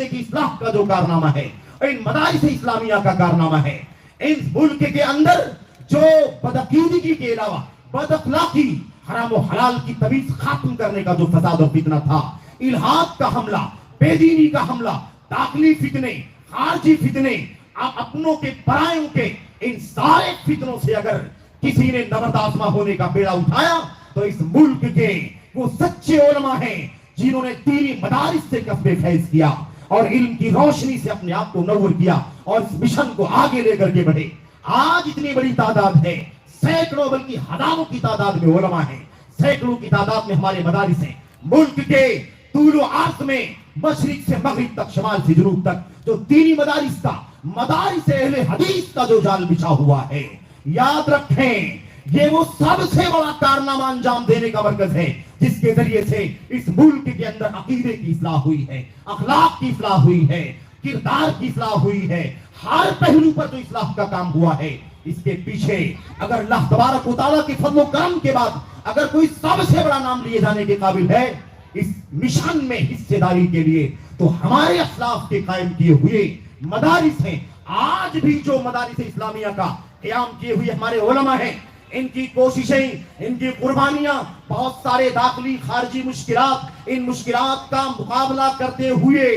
کی اصلاح کا جو کارنامہ ہے، ان مدارس اسلامیہ کا کارنامہ ہے۔ اس ملک کے اندر جو بدعقیدگی کے علاوہ بد اخلاقی، حرام و حلال کی تمیز ختم کرنے کا جو فساد اور فتنہ تھا، الحاد کا حملہ، بے دینی کا حملہ، داخلی فتنے، خارجی فتنے، اپنوں کے پرائیوں کے، ان سارے فتنوں سے اگر کسی نے نبرد آسما ہونے کا بیڑا اٹھایا تو اس ملک کے وہ سچے علماء ہیں جنہوں نے دینی مدارس سے کسب فیض کیا اور علم کی روشنی سے اپنے آپ کو نور کیا اور اس مشن کو آگے لے کر کے بڑھے۔ آج اتنی بڑی تعداد ہے، سینکڑوں بلکہ ہزاروں کی تعداد میں علماء ہیں، سینکڑوں کی تعداد میں ہمارے مدارس ہیں۔ ملک کے طول و عرض میں مشرق سے مغرب تک، شمال سے جنوب تک جو دینی مدارس کا، مدارس اہل حدیث کا جو جال بچھا ہوا ہے، یاد رکھیں یہ وہ سب سے بڑا کارنامہ انجام دینے کا مرکز ہے جس کے ذریعے سے اس ملک کے اندر عقیدے کی اصلاح ہوئی ہے، اخلاق کی اصلاح ہوئی ہے، کردار کی اصلاح ہوئی ہے، ہر پہلو پر جو اصلاح کا کام ہوا ہے۔ اس کے پیچھے اگر اللہ تبارک و تعالیٰ کے فضل و کرم کے بعد اگر کوئی سب سے بڑا نام لیے جانے کے قابل ہے اس مشن میں حصے داری کے لیے تو ہمارے اسلاف کے قائم کیے ہوئے مدارس ہیں. آج بھی جو مدارس اسلامیہ کا قیام کیے ہوئے ہمارے علماء ہیں, ان کی کوششیں, ان کی قربانیاں, بہت سارے داخلی خارجی مشکلات, ان مشکلات کا مقابلہ کرتے ہوئے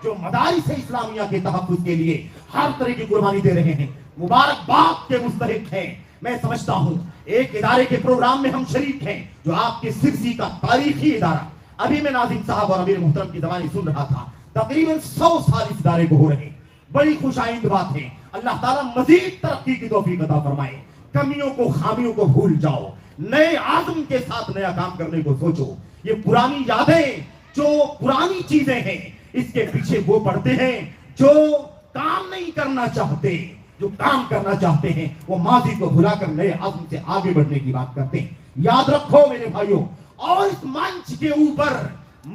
جو مدارس اسلامیہ کے تحفظ کے لیے ہر طرح کی قربانی دے رہے ہیں, مبارکباد کے مستحق ہیں. میں سمجھتا ہوں ایک ادارے کے پروگرام میں ہم شریک ہیں جو آپ کے سرسی کا تاریخی ادارہ, ابھی میں ناظم صاحب اور امیر محترم کی زبانی سن رہا تھا, تقریباً 100 سال اس ادارے کو ہو رہے. بڑی خوش آئند بات ہے. اللہ تعالیٰ مزید ترقی کی توفیق عطا فرمائے. کمیوں کو, خامیوں کو بھول جاؤ, نئے عزم کے ساتھ نیا کام کرنے کو سوچو. یہ پرانی یادیں, جو پرانی چیزیں ہیں, اس کے پیچھے وہ پڑتے ہیں جو کام نہیں کرنا چاہتے. جو کام کرنا چاہتے ہیں وہ ماضی کو بھلا کر نئے عزم سے آگے بڑھنے کی بات کرتے ہیں. یاد رکھو میرے بھائیوں, اور اس منچ کے اوپر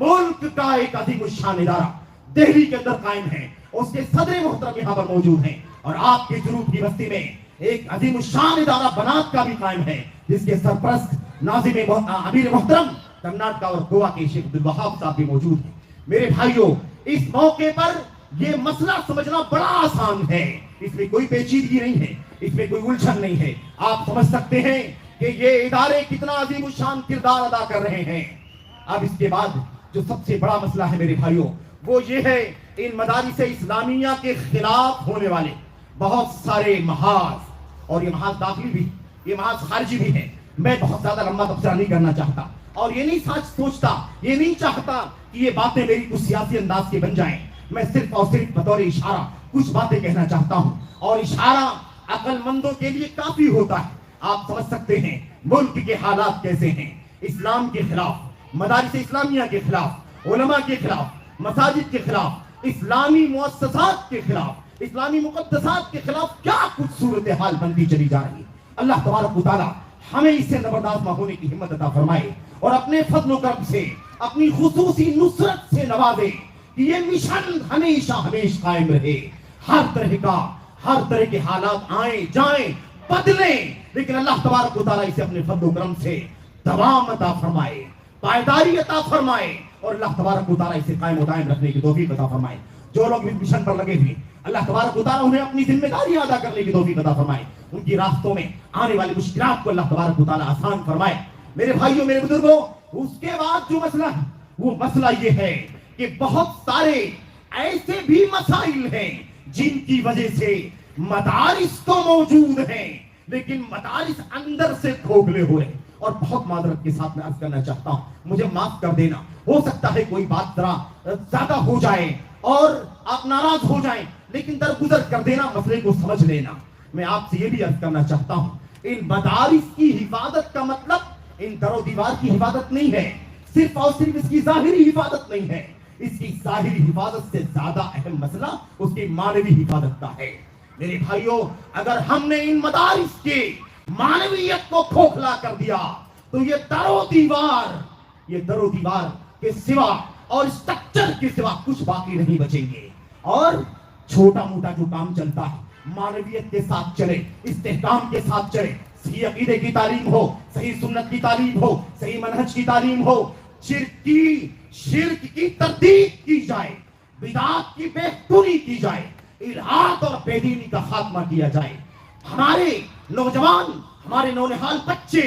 ملک کا ایک عظیم الشان ادارہ دہلی کے اندر قائم ہے, اس کے صدر محترم یہاں پر موجود ہیں, اور آپ کے جنوب کی بستی میں ایک عظیم الشان ادارہ بنات کا بھی قائم ہے جس کے سرپرست ناظم امیر محترم کرناٹک اور گوا کے شیخ عبدالوہاب صاحب بھی موجود ہیں. میرے بھائیوں, اس موقع پر یہ مسئلہ سمجھنا بڑا آسان ہے, اس میں کوئی پیچیدگی نہیں ہے, اس میں کوئی الجھن نہیں ہے. آپ سمجھ سکتے ہیں کہ یہ ادارے کتنا عظیم الشان کردار ادا کر رہے ہیں. اب اس کے بعد جو سب سے بڑا مسئلہ ہے میرے بھائیوں وہ یہ ہے, ان مدارس اسلامیہ کے خلاف ہونے والے بہت سارے محاذ, اور یہ محاذ داخلی بھی, یہ محاذ خارجی بھی ہے. میں بہت زیادہ لمبا تبصرہ نہیں کرنا چاہتا, اور یہ نہیں سوچتا, یہ نہیں چاہتا کہ یہ باتیں میری کچھ سیاسی انداز کے بن جائیں. میں صرف اور صرف بطور اشارہ کچھ باتیں کہنا چاہتا ہوں, اور اشارہ عقل مندوں کے لیے کافی ہوتا ہے. آپ سمجھ سکتے ہیں ملک کے حالات کیسے ہیں. اسلام کے خلاف, مدارس اسلامیہ کے خلاف, علماء کے خلاف, مساجد کے خلاف, اسلامی مؤسسات کے خلاف, اسلامی مقدسات کے خلاف کیا کچھ صورتحال بنتی چلی جا رہی ہے. اللہ تبارک و تعالیٰ ہمیں اس سے زبردست نہ ہونے کی ہمت عطا فرمائے, اور اپنے فضل و کرم سے, اپنی خصوصی نصرت سے نوازے کہ یہ مشن ہمیشہ ہمیشہ قائم رہے. ہر طرح کے حالات آئیں جائیں بدلیں, لیکن اللہ تبارک و تعالیٰ اسے اپنے فضل و کرم سے دوام عطا فرمائے, پائیداری عطا فرمائے, اور اللہ تبارک و تعالیٰ اسے قائم و دائم رکھنے کی توفیق عطا فرمائے. جو لوگ اس مشن پر لگے ہوئے, اللہ تبارک و تعالیٰ انہیں اپنی ذمہ داریاں ادا کرنے کی توفیق عطا فرمائے. ان کی راستوں میں آنے والی مشکلات کو اللہ تبارک و تعالیٰ آسان فرمائے. میرے بھائیوں, میرے بزرگوں, اس کے بعد جو مسئلہ ہے وہ مسئلہ یہ ہے کہ بہت سارے ایسے بھی مسائل ہیں جن کی وجہ سے مدارس تو موجود ہیں لیکن مدارس اندر سے کھوکھلے ہوئے. اور بہت معذرت کے ساتھ میں عرض کرنا چاہتا ہوں, مجھے معاف کر دینا, ہو سکتا ہے کوئی بات ذرا زیادہ ہو جائے اور آپ ناراض ہو جائیں, لیکن درگزر کر دینا, مسئلے کو سمجھ لینا. میں آپ سے یہ بھی عرض کرنا چاہتا ہوں, ان مدارس کی حفاظت کا مطلب ان در و دیوار کی حفاظت نہیں ہے, صرف اور صرف اس کی ظاہری حفاظت نہیں ہے. اس کی ظاہری حفاظت سے زیادہ اہم مسئلہ اس کی معنوی حفاظت کا ہے. میرے بھائیوں, اگر ہم نے ان مدارس کے معنویت کو کھوکھلا کر دیا تو یہ در و دیوار کے سوا اور اسٹرکچر کے سوا کچھ باقی نہیں بچیں گے. اور چھوٹا موٹا جو کام چلتا ہے معنویت کے ساتھ چلے, استحکام کے ساتھ چلے, صحیح عقیدے کی تعلیم ہو, صحیح سنت کی تعلیم ہو, صحیح منہج کی تعلیم ہو, شرک کی تردید کی جائے, بدعات کی بہتری کی جائے, الحاد اور بے دینی کا خاتمہ کیا جائے. ہمارے نوجوان, ہمارے نونہال بچے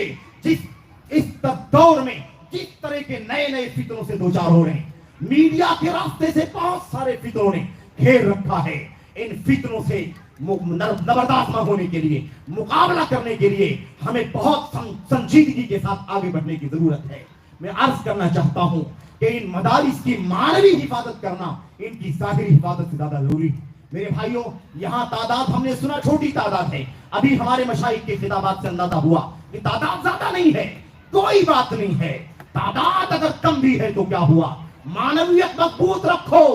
اس دور میں جس طرح کے نئے نئے فتنوں سے دوچار ہو رہے ہیں, میڈیا کے راستے سے بہت سارے فتنوں نے گھیر رکھا ہے. ان فتنوں سے زبردست نہ ہونے کے لیے, مقابلہ کرنے کے لیے ہمیں بہت سنجیدگی کے ساتھ آگے بڑھنے کی ضرورت ہے. میں عرض کرنا چاہتا ہوں کہ ان مدارس کی معنوی حفاظت کرنا ان کی ظاہری حفاظت سے زیادہ ضروری ہے. میرے بھائیوں, یہاں تعداد ہم نے سنا چھوٹی تعداد ہے, ابھی ہمارے مشائخ کے خطابات سے اندازہ ہوا کہ تعداد زیادہ نہیں ہے, کوئی بات نہیں ہے. تعداد اگر کم بھی ہے تو کیا ہوا, معنویت مضبوط رکھو,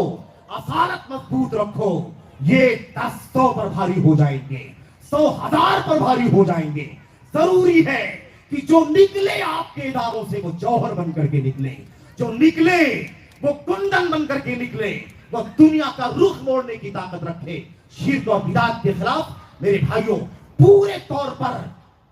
اصالت مضبوط رکھو. یہ 100 پر بھاری ہو جائیں گے, 100,000 پر بھاری ہو جائیں گے. ضروری ہے کہ جو نکلے آپ کے اداروں سے وہ جوہر بن کر کے نکلے, جو نکلے وہ کندن بن کر کے نکلے, وہ دنیا کا رخ موڑنے کی طاقت رکھے. شرک اور بدعت کے خلاف میرے بھائیوں پورے طور پر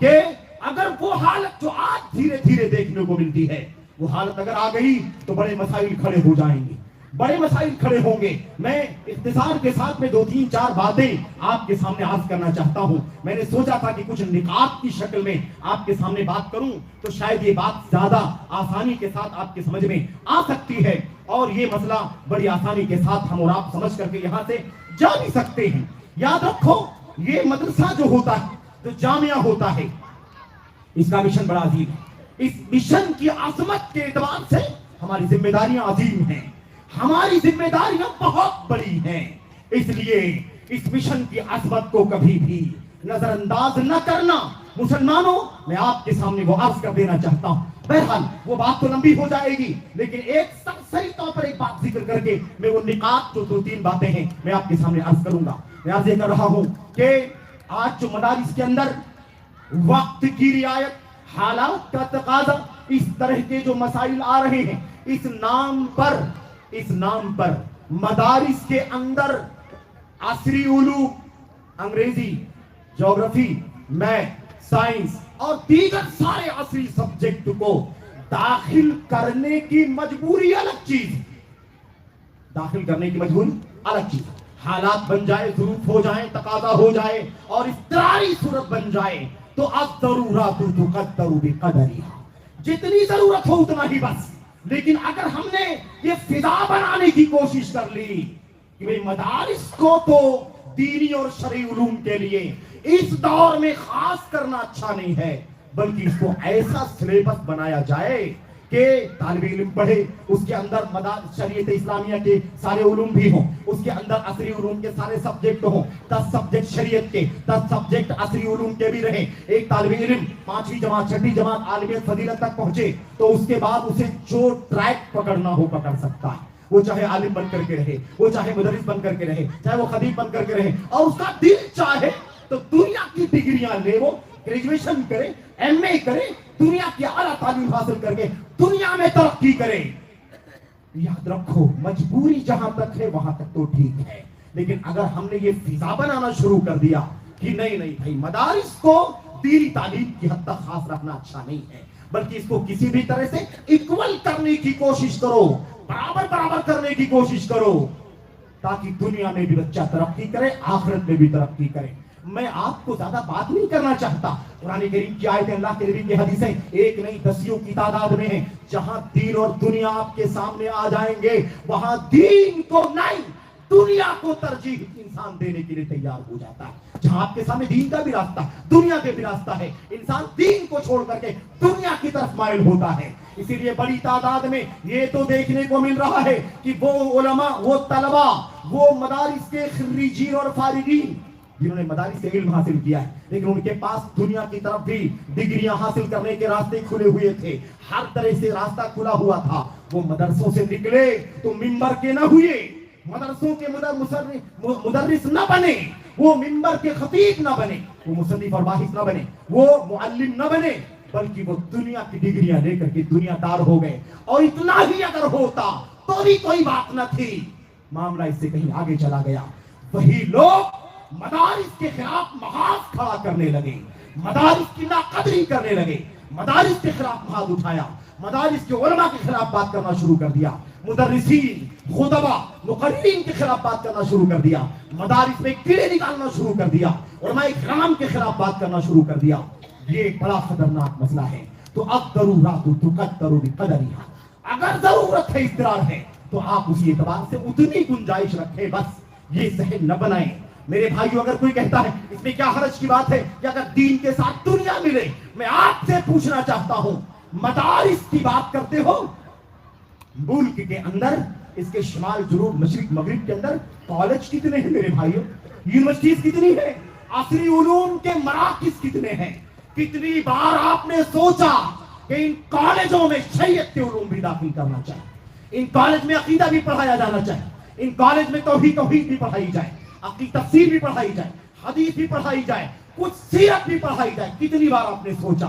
کہ اگر وہ حالت جو آج دھیرے دھیرے دیکھنے کو ملتی ہے، وہ حالت اگر آ گئی تو بڑے مسائل کھڑے ہو جائیں گے، بڑے مسائل کھڑے ہوں گے۔ میں اختصار کے ساتھ میں 2-3-4 باتیں آپ کے سامنے عرض کرنا چاہتا ہوں۔ میں نے سوچا تھا کہ کچھ نکات کی شکل میں آپ کے سامنے بات کروں تو شاید یہ بات زیادہ آسانی کے ساتھ آپ کے سمجھ میں آ سکتی ہے، اور یہ مسئلہ بڑی آسانی کے ساتھ ہم اور آپ سمجھ کر کے یہاں سے جا بھی سکتے ہیں۔ یاد رکھو، یہ مدرسہ جو ہوتا ہے، جو جامعہ ہوتا ہے، اس کا مشن بڑا عظیم ہے۔ اس مشن کی عظمت کے اعتبار سے ہماری ذمہ داریاں عظیم ہیں، ہماری ذمہ داریاں بہت بڑی ہیں۔ اس لیے اس مشن کی عظمت کو کبھی بھی نظر انداز نہ کرنا۔ مسلمانوں، میں آپ کے سامنے وہ عرض کر دینا چاہتا ہوں، بہرحال وہ بات تو لمبی ہو جائے گی، لیکن ایک سرسری طور پر ایک بات ذکر کر کے میں وہ نکات جو 2-3 باتیں ہیں میں آپ کے سامنے عرض کروں گا۔ میں عرض کر رہا ہوں کہ آج جو مدارس کے اندر وقت کی رعایت، حالات کا تقاضا، اس طرح کے جو مسائل آ رہے ہیں، اس نام پر مدارس کے اندر عصری علوم، انگریزی، جغرافی، میتھ، سائنس اور دیگر سارے عصری سبجیکٹ کو داخل کرنے کی مجبوری الگ چیز، داخل کرنے کی مجبوری الگ چیز۔ حالات بن جائے، ظروف ہو جائیں، تقاضا ہو جائے اور اضطراری صورت بن جائے تو الضرورات تقدر بقدرها، جتنی ضرورت ہو اتنا ہی بس۔ لیکن اگر ہم نے یہ فضا بنانے کی کوشش کر لی کہ بھئی مدارس کو تو دینی اور شرعی علوم کے لیے اس دور میں خاص کرنا اچھا نہیں ہے، بلکہ اس کو ایسا سلیبس بنایا جائے کہ طالب علم پڑھے، اس کے اندر مدارس شریعت اسلامیہ کے سارے علوم بھی ہوں، اس کے اندر عصری علوم کے سارے سبجیکٹ ہوں، 10 سبجیکٹ شریعت کے، 10 سبجیکٹ عصری علوم کے بھی رہیں۔ ایک طالب علم 5ویں جماعت 6ٹھی جماعت عالمیت فضیلت تک پہنچے تو اس کے بعد اسے جو ٹریک پکڑنا ہو پکڑ سکتا ہے، وہ چاہے عالم بن کر کے رہے، وہ چاہے مدرس بن کر کے رہے، چاہے وہ خطیب بن کر کے رہے، اور اس کا دل چاہے تو دنیا کی ڈگریاں لے، وہ گریجویشن کرے، ایم اے کرے، دنیا کی اعلیٰ تعلیم حاصل کر کے دنیا میں ترقی کرے۔ یاد رکھو، مجبوری جہاں تک ہے وہاں تک تو ٹھیک ہے، لیکن اگر ہم نے یہ فضا بنانا شروع کر دیا کہ نہیں بھائی مدارس کو دینی تعلیم کی حد تک خاص رکھنا اچھا نہیں ہے، بلکہ اس کو کسی بھی طرح سے ایکول کرنے کی کوشش کرو، برابر کرنے کی کوشش کرو، تاکہ دنیا میں بھی بچہ ترقی کرے، آخرت میں بھی ترقی کرے۔ میں آپ کو زیادہ بات نہیں کرنا چاہتا، قرآن کریم کی آیتیں، اللہ کے نبی کی حدیثیں ایک نہیں دسیوں کی تعداد میں ہیں۔ جہاں دین اور دنیا آپ کے سامنے آ جائیں گے وہاں دین کو نہیں دنیا کو ترجیح انسان دینے کے لیے تیار ہو جاتا ہے۔ جہاں آپ کے سامنے دین کا بھی راستہ، دنیا کے بھی راستہ ہے، انسان دین کو چھوڑ کر کے دنیا کی طرف مائل ہوتا ہے۔ اسی لیے بڑی تعداد میں یہ تو دیکھنے کو مل رہا ہے کہ وہ علماء، وہ طلبہ، وہ مدارس کے خریجین اور فارغین جنہوں نے مدارس سے علم حاصل کیا ہے، لیکن ان کے پاس دنیا کی طرف بھی ڈگریاں حاصل کرنے کے راستے کھلے ہوئے تھے، ہر طرح سے راستہ کھلا ہوا تھا۔ وہ مدرسوں سے نکلے تو منبر کے نہ ہوئے، مدرسوں کے مدرس نہ بنے، وہ منبر کے خطیب نہ بنے، وہ مصنف اور باحث نہ بنے، وہ معلم نہ بنے، بلکہ وہ دنیا کی ڈگریاں لے کر کے دنیا دار ہو گئے۔ اور اتنا ہی اگر ہوتا تو بھی کوئی بات نہ تھی، معاملہ اس سے کہیں آگے چلا گیا۔ وہی لوگ مدارس کے خلاف محاذ کھڑا کرنے لگے، مدارس کی ناقدری کرنے لگے، مدارس کے خلاف محاذ اٹھایا، مدارس کے علماء کے خلاف بات کرنا شروع کر دیا، مدرسین، خطبہ، مقررین کے خلاف بات کرنا شروع کر دیا، مدارس میں کیڑے نکالنا شروع کر دیا، علماء کرام کے خلاف بات کرنا شروع کر دیا۔ یہ ایک بڑا خطرناک مسئلہ ہے۔ تو اب ضرورات تقدر بقدرها، اگر ضرورت ہے، اضطرار ہے، تو آپ اسی اعتبار سے اتنی گنجائش رکھیں، بس یہ ذہن نہ بنائیں۔ میرے بھائیو، اگر کوئی کہتا ہے اس میں کیا حرج کی بات ہے کہ اگر دین کے ساتھ دنیا ملے، میں آپ سے پوچھنا چاہتا ہوں، مدارس کی بات کرتے ہو، ملک کے اندر، اس کے شمال، جنوب، مشرق، مغرب کے اندر کالج کتنے ہیں میرے بھائیو؟ یونیورسٹیز کتنی ہیں؟ عصری علوم کے مراکز کتنے ہیں؟ کتنی بار آپ نے سوچا کہ ان کالجوں میں شریعت کے علوم بھی داخل کرنا چاہیے، ان کالج میں عقیدہ بھی پڑھایا جانا چاہیے، ان کالج میں توحید بھی پڑھائی جائے، عقیدہ تفسیر بھی پڑھائی جائے، حدیث بھی پڑھائی جائے، کچھ سیرت بھی پڑھائی جائے؟ کتنی بار آپ نے سوچا؟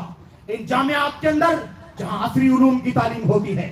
ان جامعات کے اندر جہاں عصری علوم کی تعلیم ہوتی ہے،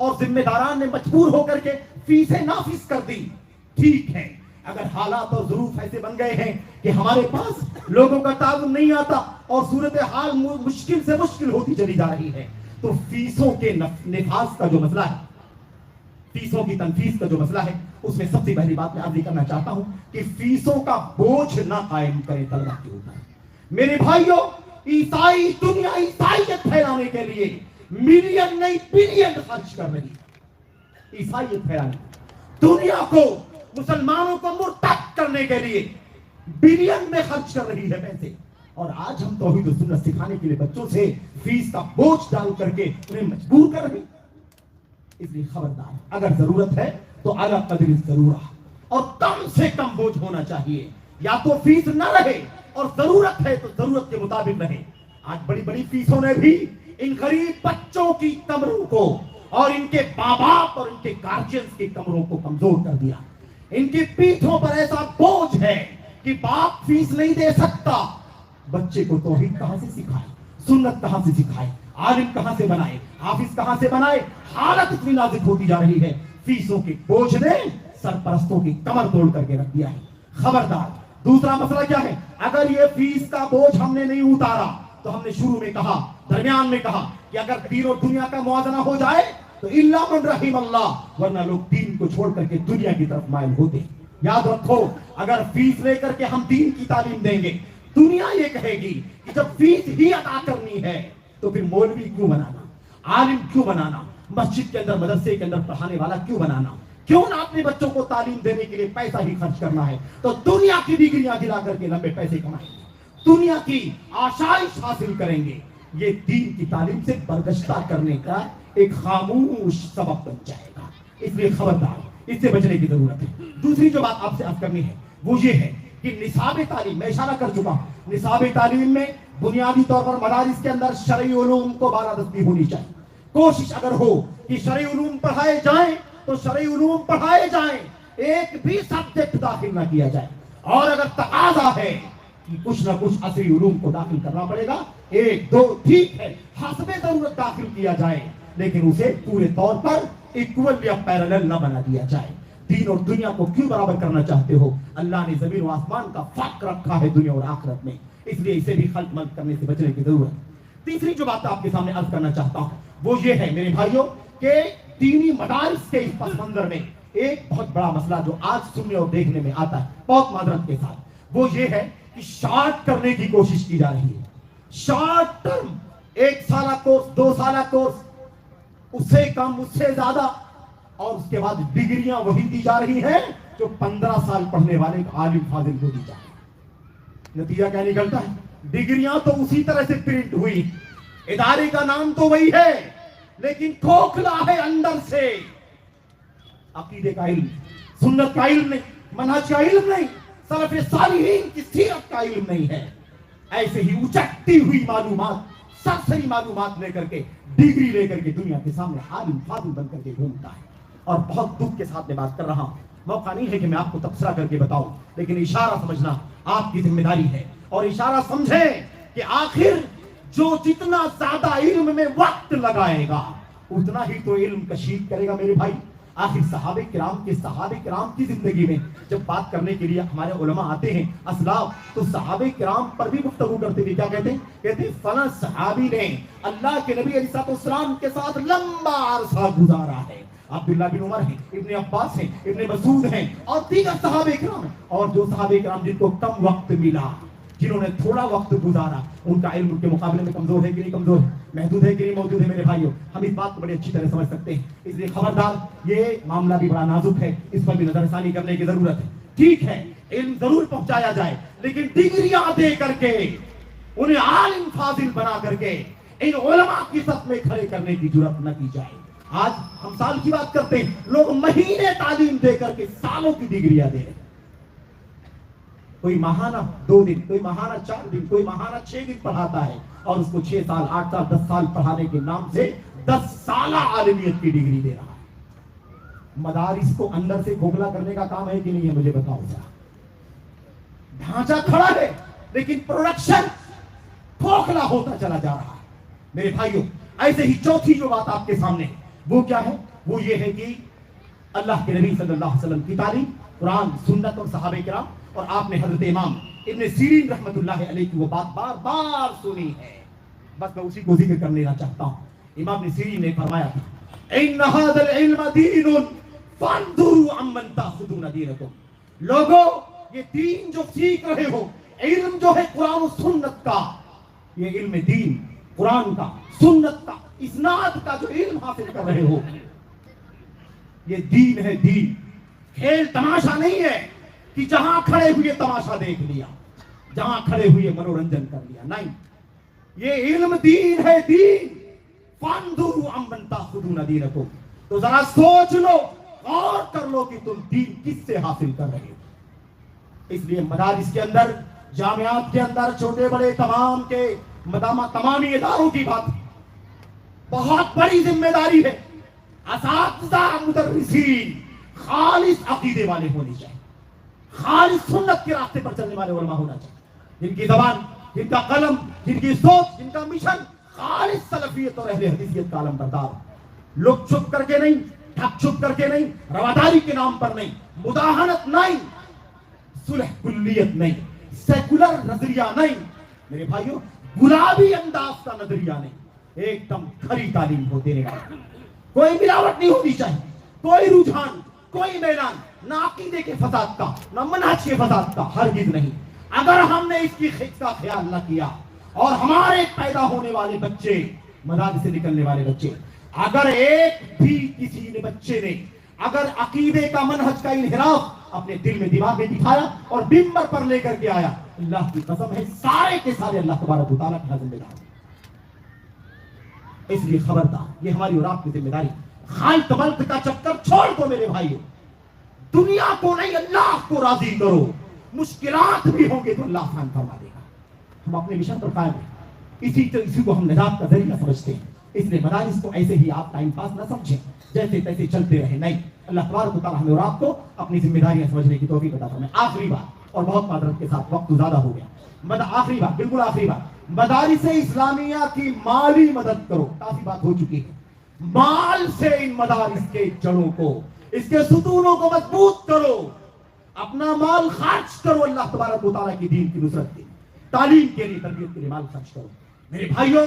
اور ذمہ داران نے مجبور ہو کر کے فیسیں نافذ کر دی. ٹھیک ہے, اگر حالات اور ظروف ایسے بن گئے ہیں کہ ہمارے پاس لوگوں کا تعاون نہیں آتا اور صورتحال مشکل سے مشکل ہوتی چلی جا رہی ہے, تو فیسوں کے نفاذ کا جو مسئلہ ہے, فیسوں کی تنفیذ کا جو مسئلہ ہے, اس میں سب سے پہلی بات میں عرض کرنا چاہتا ہوں کہ فیسوں کا بوجھ نہ قائم کریں طلبہ کے اوپر. میرے بھائیوں, عیسائی دنیا عیسائیت پھیلانے کے لیے ملین نہیں بلین خرچ کر رہی ہے. عیسائیت پھیلانے, دنیا کو مسلمانوں کو مرتد کرنے کے لیے بلین میں خرچ کر رہی ہے پیسے. اور آج ہم توحید و سنت سکھانے کے لیے بچوں سے فیس کا بوجھ ڈال کر کے انہیں مجبور کر رہے ہیں. اس لیے خبردار, اگر ضرورت ہے تو اعلیٰ قدر ضرورت اور کم سے کم بوجھ ہونا چاہیے. یا تو فیس نہ رہے اور ضرورت ہے تو ضرورت کے مطابق رہے. آج بڑی بڑی فیسوں نے بھی ان غریب بچوں کی کمروں کو اور ان کے ماں باپ اور ان کے گارجینز کی کمروں کو کمزور کر دیا. ان کی پیٹھوں پر ایسا بوجھ ہے کہ باپ فیس نہیں دے سکتا. بچے کو توحید کہاں سے سکھائے, سنت کہاں سے سکھائے, عالم کہاں سے بنائے, حافظ کہاں سے بنائے. حالت اتنی نازک ہوتی جا رہی ہے, فیسوں کے بوجھ نے سرپرستوں کی کمر توڑ کر کے رکھ دیا ہے. خبردار. دوسرا مسئلہ کیا ہے, اگر یہ فیس کا بوجھ ہم نے نہیں اتارا تو ہم نے شروع میں کہا, درمیان میں کہا کہ اگر دین اور دنیا کا موازنہ ہو جائے تو الا من رحم اللہ, ورنہ لوگ دین کو چھوڑ کر کے دنیا کی طرف مائل ہوتے. یاد رکھو, اگر فیس لے کر کے ہم دین کی تعلیم دیں گے, دنیا یہ کہے گی کہ جب فیس ہی ادا کرنی ہے تو پھر مولوی کیوں بنانا, عالم کیوں بنانا, مسجد کے اندر مدرسے کے اندر پڑھانے والا کیوں بنانا, کیوں نہ اپنے بچوں کو تعلیم دینے کے لیے پیسہ ہی خرچ کرنا ہے تو دنیا کی ڈگریاں دلا کر کے لمبے پیسے کمائیں گے, دنیا کی آشائش حاصل کریں گے. یہ دین کی تعلیم سے برگشتہ کرنے کا ایک خاموش سبب بن جائے گا. اس لیے خبردار, اس سے بچنے کی ضرورت ہے. دوسری جو بات آپ سے عرض کرنی ہے وہ یہ ہے کہ نصاب تعلیم, میں اشارہ کر چکا ہوں, نصاب تعلیم میں بنیادی طور پر مدارس کے اندر شرعی علوم کو بالادستی ہونی چاہیے. کوشش اگر ہو کہ شرعی علوم پڑھائے جائیں تو شرعی علوم پڑھائے جائیں, ایک بھی سبجیکٹ داخل نہ کیا جائے. اور اگر تقاضا ہے کہ کچھ نہ کچھ عصری علوم کو داخل کرنا پڑے گا, ایک دو ٹھیک ہے, حسب ضرورت داخل کیا جائے, لیکن اسے پورے طور پر ایکول یا پیرالل نہ بنا دیا جائے. دین اور دنیا کو کیوں برابر کرنا چاہتے ہو؟ اللہ نے زمین و آسمان کا فرق رکھا ہے دنیا اور آخرت میں, اس لیے اسے بھی خلط ملط کرنے سے بچنے کی ضرورت ہے. تیسری جو بات آپ کے سامنے عرض کرنا چاہتا ہوں وہ یہ ہے میرے بھائیوں کہ دینی مدارس کے اس پس منظر میں ایک بہت بڑا مسئلہ جو آج سننے اور دیکھنے میں آتا ہے, بہت معذرت کے ساتھ, وہ یہ ہے کہ شارٹ کرنے کی کوشش کی جا رہی ہے. شارٹ ٹرم, 1 سالہ کورس, 2 سالہ کورس, اس سے کم اس سے زیادہ, اور اس کے بعد ڈگریاں وہی دی جا رہی ہیں جو 15 سال پڑھنے والے عالم فاضل کو دی جا رہی ہے. نتیجہ کیا نکلتا ہے؟ ڈگریاں تو اسی طرح سے پرنٹ ہوئی, ادارے کا نام تو وہی ہے, لیکن کھوکھلا ہے اندر سے. عقیدے کا علم, سنت کا علم نہیں, منہج کا علم نہیں, سلف صالحین کی سیرت کا علم نہیں ہے. ایسے ہی اچکتی ہوئی معلومات, سرسری معلومات لے کر کے, ڈگری لے کر کے دنیا کے سامنے عالم فاضل بن کر کے گھومتا ہے. اور بہت دکھ کے ساتھ میں بات کر رہا ہوں, موقع نہیں ہے کہ میں آپ کو تبصرہ کر کے بتاؤں, لیکن اشارہ سمجھنا آپ کی ذمہ داری ہے. اور اشارہ سمجھیں کہ آخر جو جتنا زیادہ علم میں وقت لگائے گا اتنا ہی تو علم کشید کرے گا. میرے بھائی, آخر صحابہ کرام کی زندگی میں جب بات کرنے کے لیے ہمارے علماء آتے ہیں اسلاف, تو صحابہ کرام پر بھی گفتگو کرتے ہوئے کیا کہتے ہیں فلاں صحابی نے اللہ کے نبی علیہ السلام کے ساتھ لمبا عرصہ گزارا ہے. عبداللہ بن عمر ہیں, ابن عباس ہیں, ابن مسعود ہیں, اور دیگر صحابہ کرام ہیں. اور جو صحابہ کرام جن کو کم وقت ملا, جنہوں نے تھوڑا وقت گزارا, ان کا علم کے مقابلے میں کمزور ہے کہ نہیں کمزور ہے, محدود ہے کہ نہیں موجود ہے؟ میرے بھائیوں, ہم اس بات کو بڑی اچھی طرح سمجھ سکتے ہیں. اس لیے خبردار, یہ معاملہ بھی بڑا نازک ہے, اس پر بھی نظر ثانی کرنے کی ضرورت ہے. ٹھیک ہے, علم ضرور پہنچایا جائے, لیکن ڈگریاں دے کر کے انہیں عالم فاضل بنا کر کے ان علماء کی صف میں کھڑے کرنے کی جرات نہ کی جائے. آج ہم سال کی بات کرتے ہیں, لوگ مہینے تعلیم دے کر کے سالوں کی ڈگریاں دے رہے ہیں. کوئی ماہانہ 2 دن, کوئی ماہانہ 4 دن, کوئی ماہانہ 6 دن پڑھاتا ہے, اور اس کو 6 سال 8 سال 10 سال پڑھانے کے نام سے 10 سالہ عالمیت کی ڈگری دے رہا ہے. مدارس کو اندر سے کھوکھلا کرنے کا کام ہے کہ نہیں ہے؟ مجھے بتاؤ ذرا. ڈھانچہ کھڑا ہے لیکن پروڈکشن کھوکھلا ہوتا چلا جا رہا ہے. میرے بھائیوں, ایسے ہی چوتھی جو بات آپ کے سامنے ہے وہ کیا ہے وہ یہ ہے کہ اللہ کے نبی صلی اللہ علیہ وسلم کی تعلیم، قرآن، سنت اور صحابہ کرام، اور آپ نے حضرت امام ابن سیرین رحمۃ اللہ علیہ کی وہ بات بار بار سنی ہے، بس میں اسی کو ذکر کر لینا چاہتا ہوں۔ امام ابن سیرین نے فرمایا تھا ان هذا العلم دین فانظروا عمن تاخذون دینکم، لوگوں یہ دین جو سیکھ رہے ہو، علم جو ہے قرآن و سنت کا، یہ علم دین، قرآن کا، سنت کا، اسناد کا جو علم حاصل کر رہے ہو، یہ دین ہے، دین، کھیل تماشا نہیں ہے کہ جہاں کھڑے ہوئے تماشا دیکھ لیا، جہاں کھڑے ہوئے منورنجن کر لیا، نہیں، یہ علم دین ہے، دین۔ فانظروا عمن تاخذون دینکم، تو ذرا سوچ لو، غور کر لو کہ تم دین کس سے حاصل کر رہے ہو۔ اس لیے مدارس کے اندر، جامعات کے اندر، چھوٹے بڑے تمام کے تمامی اداروں کی بات بہت بڑی ذمہ داری ہے۔ اساتذہ، مدرسین خالص عقیدے والے ہونے چاہیے، خالص سنت کے راستے پر چلنے والے علماء ہونا چاہیے، جن کی زبان، جن کا قلم، جن کی سوچ، جن کا مشن خالص سلفیت اور اہل حدیثیت کا علم بردار، لوگ چھپ کر کے نہیں، ٹھک چھپ کر کے نہیں، رواداری کے نام پر نہیں، مداہنت نہیں، صلح کلیت نہیں، سیکولر نظریہ نہیں، میرے بھائیوں، گلابی انداز کا نظریہ نہیں، ایک دم کھری تعلیم ہو دینے والا، کوئی ملاوٹ نہیں ہونی چاہیے، کوئی رجحان، کوئی میلان، نہ عقیدے کے فساد کا، نہ منہج کے فساد کا، ہرگز نہیں۔ اگر ہم نے اس کی خدمت کا خیال نہ کیا اور ہمارے پیدا ہونے والے بچے، مدارس سے نکلنے والے بچے، اگر ایک بھی کسی نے بچے نے اگر عقیدے کا، منہج کا انحراف اپنے دل میں، دماغ میں دکھایا اور ممبر پر لے کر کے آیا، اللہ کی قسم ہے سارے کے سارے اللہ تبارک و تعالیٰ کی ذمہ دار۔ اس لیے خبردار، یہ ہماری اور آپ کی ذمہ داری، خالق ملک کا چکر چھوڑ دو میرے بھائیو، دنیا کو نہیں اللہ کو راضی کرو، مشکلات بھی ہوں گے تو اللہ آسان فرما دے گا۔ ہم اپنے مشن پر قائم ہیں، اسی کو ہم نجات کا ذریعہ سمجھتے ہیں، اس لیے مدارس کو ایسے ہی آپ ٹائم پاس نہ سمجھیں، جیسے تیسے چلتے رہے، نہیں، اللہ تبارک و تعالیٰ ہمیں اور آپ کو اپنی ذمہ داریاں سمجھنے کی توفیق عطا فرمائے۔ آخری بات، اور بہت معذرت کے ساتھ وقت زیادہ ہو گیا، آخری بات، بالکل آخری بات، مدارس اسلامیہ کی مالی مدد کرو، کافی بات ہو چکی ہے، مال سے ان مدارس کے جڑوں کو، اس کے ستونوں کو مضبوط کرو، اپنا مال خرچ کرو اللہ تبارک و تعالیٰ کی دین کی نصرت کے، تعلیم کے لیے، تربیت کے لیے مال خرچ کرو۔ میرے بھائیوں،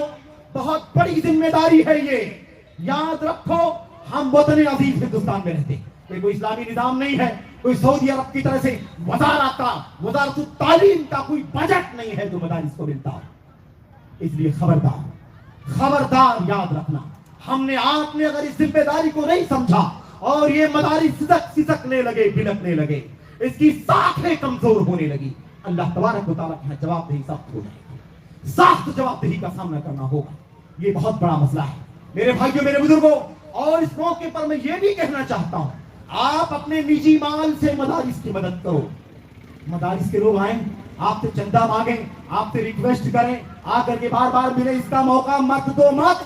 بہت بڑی ذمہ داری ہے یہ، یاد رکھو، ہم وطن عزیز ہندوستان میں رہتے ہیں، یہ کوئی اسلامی نظام نہیں ہے، کوئی سعودی عرب کی طرح سے وزارت التعلیم کا کوئی بجٹ نہیں ہے جو مدارس کو ملتا ہو۔ اس لیے خبردار، خبردار یاد رکھنا، ہم نے، آپ نے اگر اس ذمہ داری کو نہیں سمجھا اور یہ مدارس سسکنے لگے، بلکنے لگے، اس کی ساکھیں کمزور ہونے لگی، اللہ تبارک و تعالیٰ کی جواب دہی سخت ہو جائے گی، سخت جواب دہی کا سامنا کرنا ہوگا۔ یہ بہت بڑا مسئلہ ہے میرے بھائیوں، میرے بزرگوں، اور اس موقع پر میں یہ بھی کہنا چاہتا ہوں، آپ اپنے نجی مال سے مدارس کی مدد کرو۔ مدارس کے لوگ آئیں، آپ سے چندہ مانگیں، آپ سے ریکویسٹ کریں، آ کر کے بار بار ملے، اس کا موقع مت دو، مت،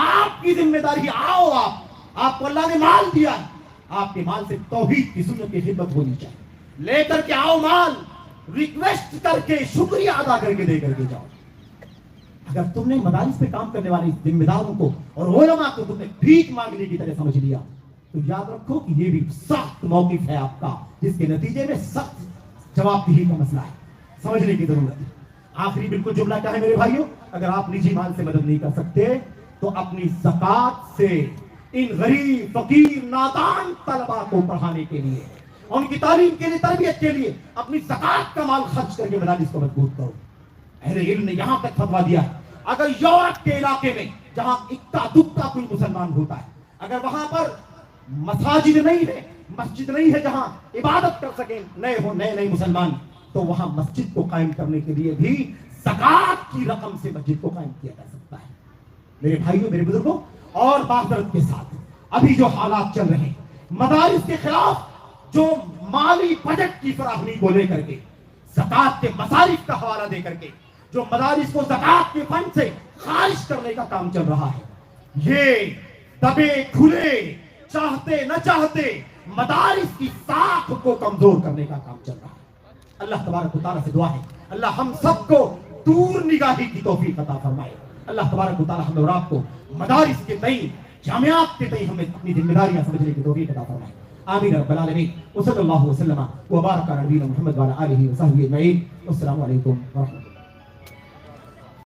آپ کی ذمہ داری، آؤ، آپ کو اللہ نے مال دیا، آپ کے مال سے توحید کی، سنت کی خدمت ہونی چاہیے، لے کر کے آؤ مال، ریکویسٹ کر کے، شکریہ ادا کر کے دے کر کے جاؤ۔ اگر تم نے مدارس پہ کام کرنے والے ذمہ داروں کو اور علماء کو تم نے بھیک مانگنے کی طرح سمجھ لیا، تو یاد رکھو کہ یہ بھی سخت موقف ہے آپ کا، جس کے نتیجے میں سخت جواب دہی کا مسئلہ ہے، سمجھنے کی ضرورت ہے۔ آخری بالکل جملہ کیا ہے میرے بھائیوں، اگر آپ نجی مال سے مدد نہیں کر سکتے تو اپنی زکات سے ان غریب، فقیر، نادان طلباء کو پڑھانے کے لیے، ان کی تعلیم کے لیے، تربیت کے لیے اپنی زکات کا مال خرچ کر کے مدارس کو مضبوط کرو۔ اہل علم نے یہاں تک فتویٰ دیا ہے، اگر یورپ کے علاقے میں جہاں اکتا دکتا کوئی مسلمان ہوتا ہے، اگر وہاں پر مساجد نہیں ہے، مسجد نہیں ہے جہاں عبادت کر سکیں نئے مسلمان، تو وہاں مسجد کو قائم کرنے کے لیے بھی زکات کی رقم سے مسجد کو قائم کیا جا سکتا ہے۔ میرے بھائیوں، میرے بزرگوں، اور معذرت کے ساتھ ابھی جو حالات چل رہے ہیں مدارس کے خلاف، جو مالی بجٹ کی فراہمی کو لے کر کے، زکات کے مصارف کا حوالہ دے کر کے جو مدارس کو زکات کے فنڈ سے خارج کرنے کا کام چل رہا ہے، یہ دبے کھلے، چاہتے نہ چاہتے مدارس کی ساکھ کو کمزور کرنے کا کام چل رہا ہے۔ اللہ تبارک و تعالیٰ سے دعا ہے، اللہ ہم سب کو دور نگاہی کی توفیق عطا فرمائے، اللہ تبارک و تعالیٰ ہم اور آپ کو مدارس کے نئی جامعات کے تئیں ہمیں اپنی ذمہ داریاں سمجھنے کی توفیق عطا فرمائے. آمین رب العالمین. وصلی اللہ وسلم وبارک علی نبینا محمد وعلی آلہ وصحبہ اجمعین. السلام علیکم ورحمۃ اللہ.